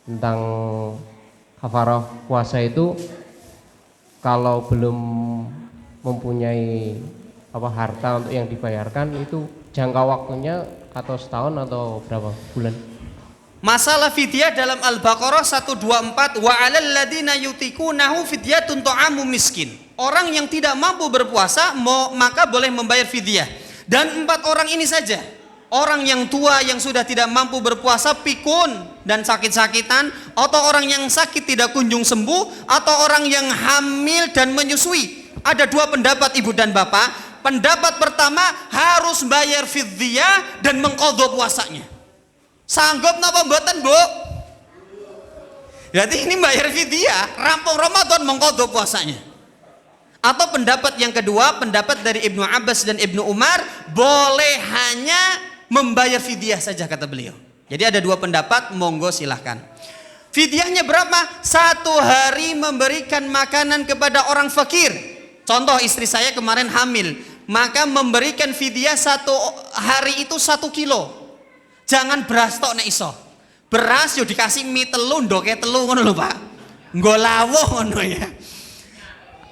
tentang kafarah puasa itu, kalau belum mempunyai harta untuk yang dibayarkan, itu jangka waktunya atau setahun atau berapa bulan? Masalah fidyah dalam Al-Baqarah 124, wa 'alal ladzina yutiqunahu fidyatun ta'amu miskin. Orang yang tidak mampu berpuasa maka boleh membayar fidyah. Dan 4 orang ini saja. Orang yang tua yang sudah tidak mampu berpuasa, pikun dan sakit-sakitan, atau orang yang sakit tidak kunjung sembuh, atau orang yang hamil dan menyusui. Ada 2 pendapat ibu dan bapak. Pendapat pertama harus bayar fidyah dan mengqadha puasanya. Sanggup napa mboten, Bu? Berarti ini bayar fidyah, rampung Ramadan mengqadha puasanya. Atau pendapat yang kedua, pendapat dari Ibnu Abbas dan Ibnu Umar, boleh hanya membayar fidyah saja kata beliau. Jadi ada 2 pendapat, monggo silahkan. Fidyahnya berapa? 1 hari memberikan makanan kepada orang fakir. Contoh istri saya kemarin hamil, maka memberikan fidyah 1 hari itu 1 kilo. Jangan beras tok nek iso. Beras yo dikasih mie telu, ndoke telu ngono lho, Pak. Nggo lawuh ngono ya.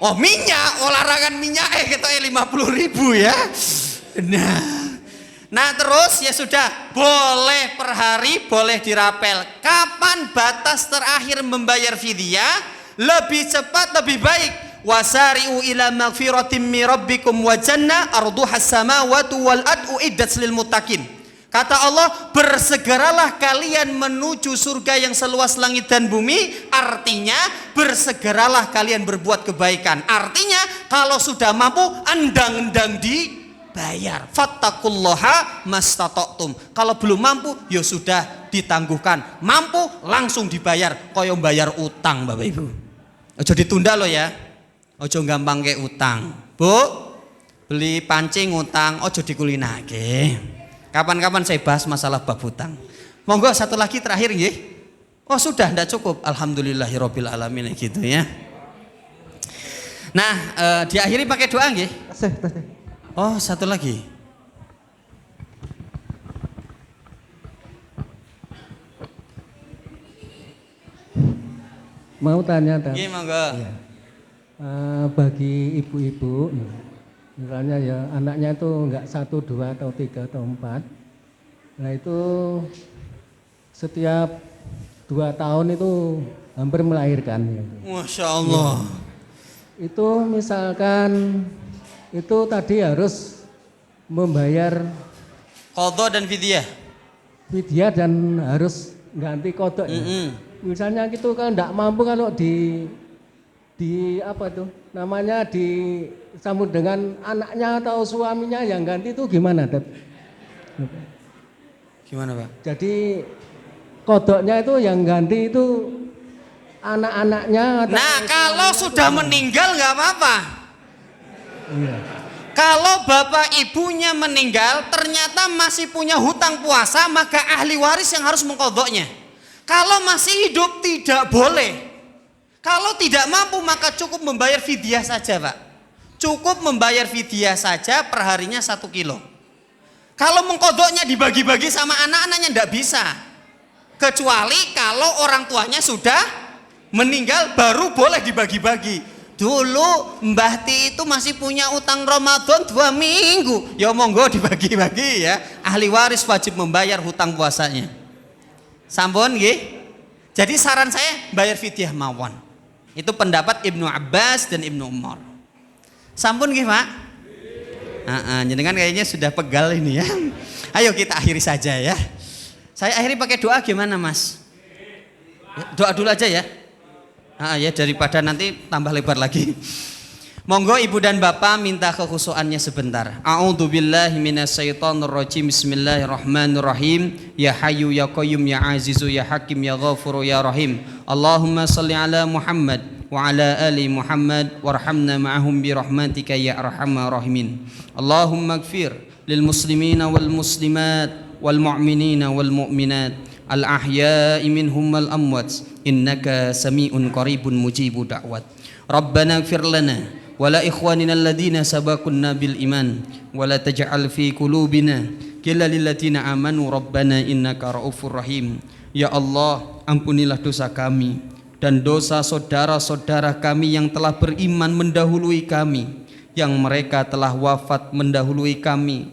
Oh, minyak, olahraga minyak ketoke 50.000 ya. Nah terus ya sudah, boleh per hari, boleh dirapel. Kapan batas terakhir membayar fidyah? Lebih cepat lebih baik. Wasari'u ila magfiratim min rabbikum wa jannah arduhas samawati wal ardu uiddat lil muttaqin. Kata Allah, bersegeralah kalian menuju surga yang seluas langit dan bumi. Artinya bersegeralah kalian berbuat kebaikan. Artinya kalau sudah mampu, endang-endang dibayar. Fattaqullaha mastata'tum. Kalau belum mampu, ya sudah ditangguhkan. Mampu langsung dibayar. Koyo bayar utang, Bapak Ibu. Ojo ditunda loh ya. Ojo gampang ke utang. Bu, beli pancing utang, ojo dikulinake. Kapan-kapan saya bahas masalah bab hutang. Monggo satu lagi terakhir nggih. Oh sudah, enggak cukup. Alhamdulillahirabbil alamin gitu ya. Nah, diakhiri pakai doa nggih. Oh, satu lagi. Mau tanya, Nggih, monggo. Ya. Bagi ibu-ibu, misalnya ya anaknya itu enggak 1, 2 atau 3 atau 4. Nah itu setiap 2 tahun itu hampir melahirkan. Masya Allah. Ya. Itu misalkan itu tadi harus membayar qadha dan fidyah. Fidyah dan harus ganti qadha. Misalnya gitu kan enggak mampu kalau di apa tuh namanya disambut dengan anaknya atau suaminya yang ganti itu gimana, Dad? Gimana, Pak? Jadi kodoknya itu yang ganti itu anak-anaknya atau nah kalau sudah meninggal nggak apa-apa. Iya. Kalau bapak ibunya meninggal ternyata masih punya hutang puasa, maka ahli waris yang harus mengqadhanya. Kalau masih hidup tidak boleh. Kalau tidak mampu maka cukup membayar fidyah saja, Pak. Cukup membayar fidyah saja, per harinya 1 kilo. Kalau mengqadhanya dibagi-bagi sama anak-anaknya tidak bisa. Kecuali kalau orang tuanya sudah meninggal baru boleh dibagi-bagi. Dulu Mbah Ti itu masih punya utang Ramadan 2 minggu. Ya monggo dibagi-bagi ya. Ahli waris wajib membayar hutang puasanya. Sampun nggih? Jadi saran saya bayar fidyah mawon. Itu pendapat Ibnu Abbas dan Ibnu Umar. Sampun nggih, Pak? Jenengan kayaknya sudah pegal ini ya. Ayo kita akhiri saja ya. Saya akhiri pakai doa gimana, Mas? Doa dulu aja ya. Ya daripada nanti tambah lebar lagi. Monggo ibu dan bapak minta kekhusuannya sebentar. A'udzubillahi minasyaitonirrajim. Bismillahirrahmanirrahim. Ya Hayyu ya Qayyum ya Azizu ya Hakim ya Ghafuru ya Rahim. Allahumma salli ala Muhammad wa ala ali Muhammad warhamna ma'ahum bi rahmatika ya arhamar rahimin. Allahumma ighfir lil muslimina wal muslimat wal mu'minina wal mu'minat al ahya'i minhum wal amwat innaka sami'un qaribun mujibu da'wat. Rabbana ighfir lana wala ikhwanina alladhina sabaqunna bil iman wala taj'al fi qulubina ghillan lil ladzina amanu rabbana innaka raufur rahim. Ya Allah, ampunilah dosa kami dan dosa saudara-saudara kami yang telah beriman mendahului kami, yang mereka telah wafat mendahului kami,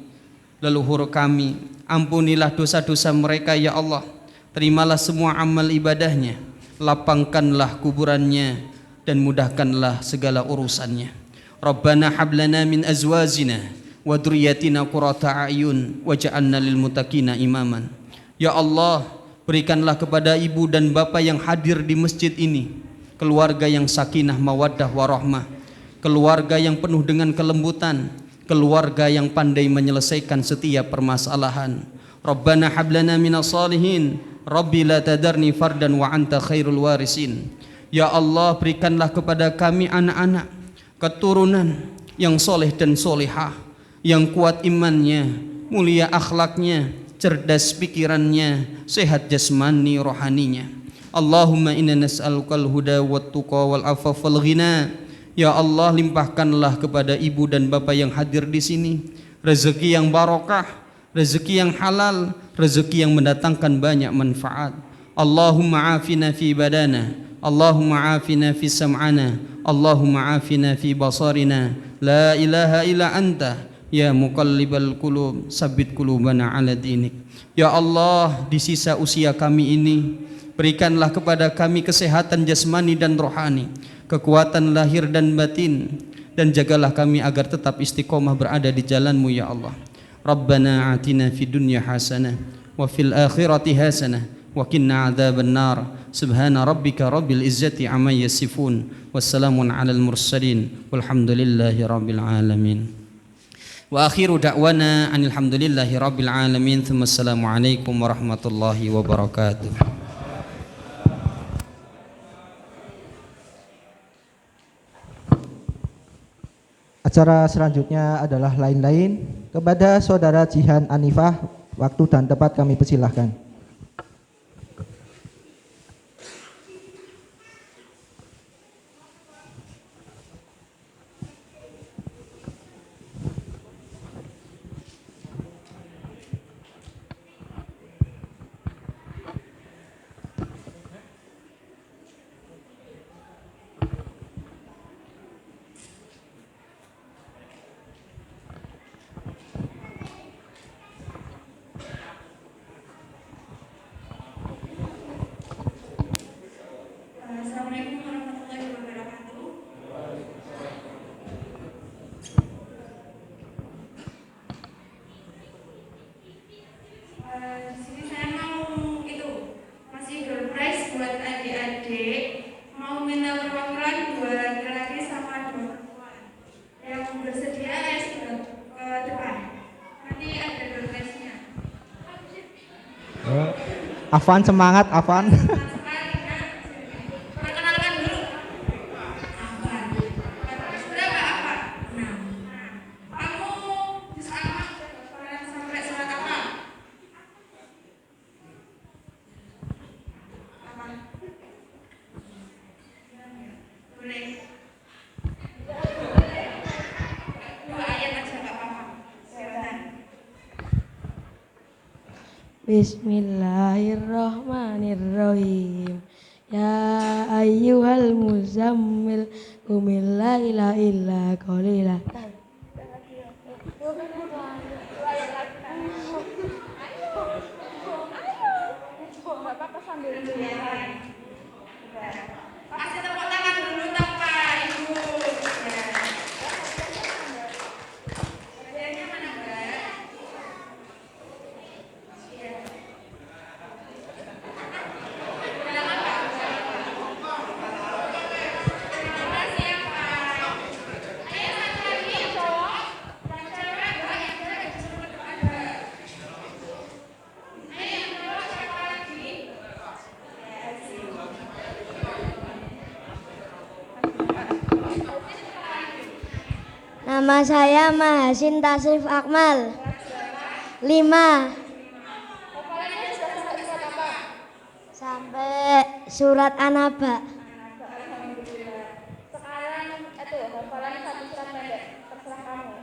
leluhur kami. Ampunilah dosa-dosa mereka ya Allah. terimalah semua amal ibadahnya, lapangkanlah kuburannya, dan mudahkanlah segala urusannya. Rabbana hablana min azwajina wa dzurriyyatina qurrata a'yun waj'alna lil muttaqina imaman. Ya Allah, berikanlah kepada ibu dan bapak yang hadir di masjid ini keluarga yang sakinah mawaddah warahmah, keluarga yang penuh dengan kelembutan, keluarga yang pandai menyelesaikan setiap permasalahan. Rabbana hablana minas salihin, Rabbi la tadarni fardan wa anta khairul warisin. Ya Allah, berikanlah kepada kami anak-anak keturunan yang soleh dan solehah, yang kuat imannya, mulia akhlaknya, cerdas pikirannya, sehat jasmani rohaninya. Allahumma inna nas'alukal huda wat tuqa wal afaf wal ghina. Ya Allah, limpahkanlah kepada ibu dan bapak yang hadir di sini rezeki yang barokah, rezeki yang halal, rezeki yang mendatangkan banyak manfaat. Allahumma afina fi badana, Allahumma afina fi sam'ana, Allahumma afina fi basarina. La ilaha illa anta ya muqallibal qulub, sabbit qulubana ala dinik. Ya Allah, di sisa usia kami ini berikanlah kepada kami kesehatan jasmani dan rohani, kekuatan lahir dan batin, dan jagalah kami agar tetap istiqomah berada di jalan-Mu ya Allah. Rabbana atina fid dunya hasanah wa fil akhirati hasanah wa qina adzaban nar. Subhana rabbika rabbil izzati amma yasifun, wassalamun alal mursalin, walhamdulillahi rabbil alamin. Wa akhiru da'wana anil hamdulillahi rabbil alamin. Tsumma assalamu alaikum warahmatullahi wabarakatuh. Acara selanjutnya adalah lain-lain. Kepada saudara Jihan Anifah, waktu dan tempat kami persilahkan. Assalamualaikum warahmatullahi wabarakatuh. Di sini saya mau masih door prize buat adik-adik, mau minta perwakilan buat laki sama dua perempuan yang bersedia ke depan. Nanti ada door prize-nya. Afan, semangat Afan. Bismillahirrahmanirrahim. Ya ayyuhal muzammil qumil laila illa qalila. Kasih tepuk tangan dulu dong Pak Ibu. Hadiahnya mana Mbak? Nama saya Mahasin Tasrif Akmal. 5 sampai surat An-Naba. Sekarang hafalan satu surat pendek. Terserah kamu.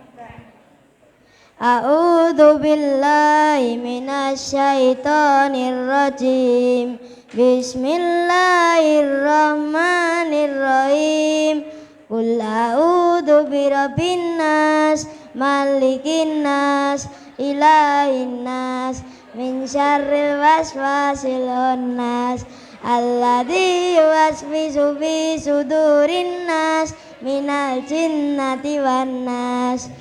A'udzu billahi minasyaitonir rajim. Bismillahirrahmanirrahim. Qul a'udzu birabbin nas, malikin nas, ilahin nas, min syarril waswasil khannas alladzi yuwaswisu fi sudurin nas minal jinnati wan nas.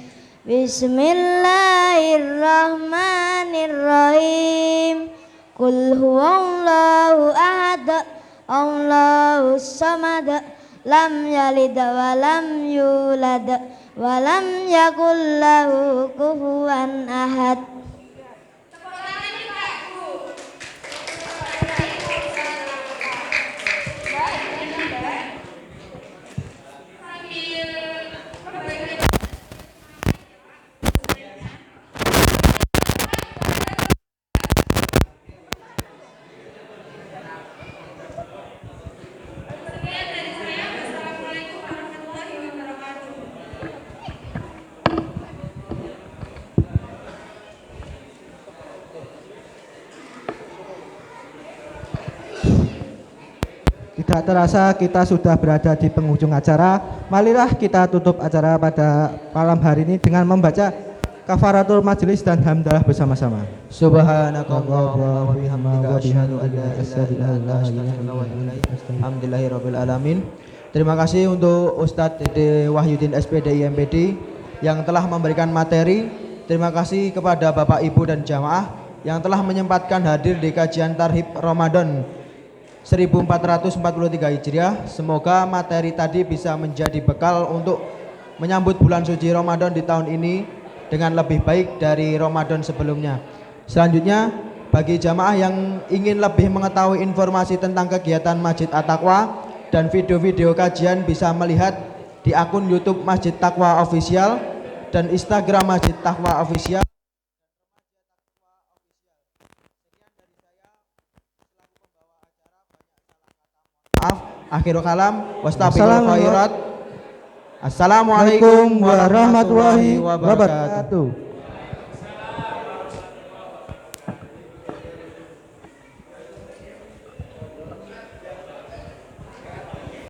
Bismillahirrahmanirrahim. Qul huwallahu ahad, Allahus samad, lam yalid wa lam yulad wa lam yakul lahu kufuwan ahad. Tidak terasa kita sudah berada di penghujung acara. Marilah kita tutup acara pada malam hari ini dengan membaca kafaratul majelis dan hamdalah bersama-sama. Subhanakallahumma wa bihamdika asyhadu an la ilaha illa anta alhamdulillahirabbil alamin. Terima kasih untuk Ustadz Dede Wahyudin SPDI MPD yang telah memberikan materi. Terima kasih kepada Bapak Ibu dan jamaah yang telah menyempatkan hadir di kajian Tarhib Ramadan 1443 Hijriah. Semoga materi tadi bisa menjadi bekal untuk menyambut bulan suci Ramadan di tahun ini dengan lebih baik dari Ramadan sebelumnya. Selanjutnya, bagi jamaah yang ingin lebih mengetahui informasi tentang kegiatan Masjid At-Taqwa dan video-video kajian bisa melihat di akun YouTube Masjid Taqwa Official dan Instagram Masjid Taqwa Official. Akhirul kalam, wastaghfirul khairat. Assalamualaikum warahmatullahi wabarakatuh.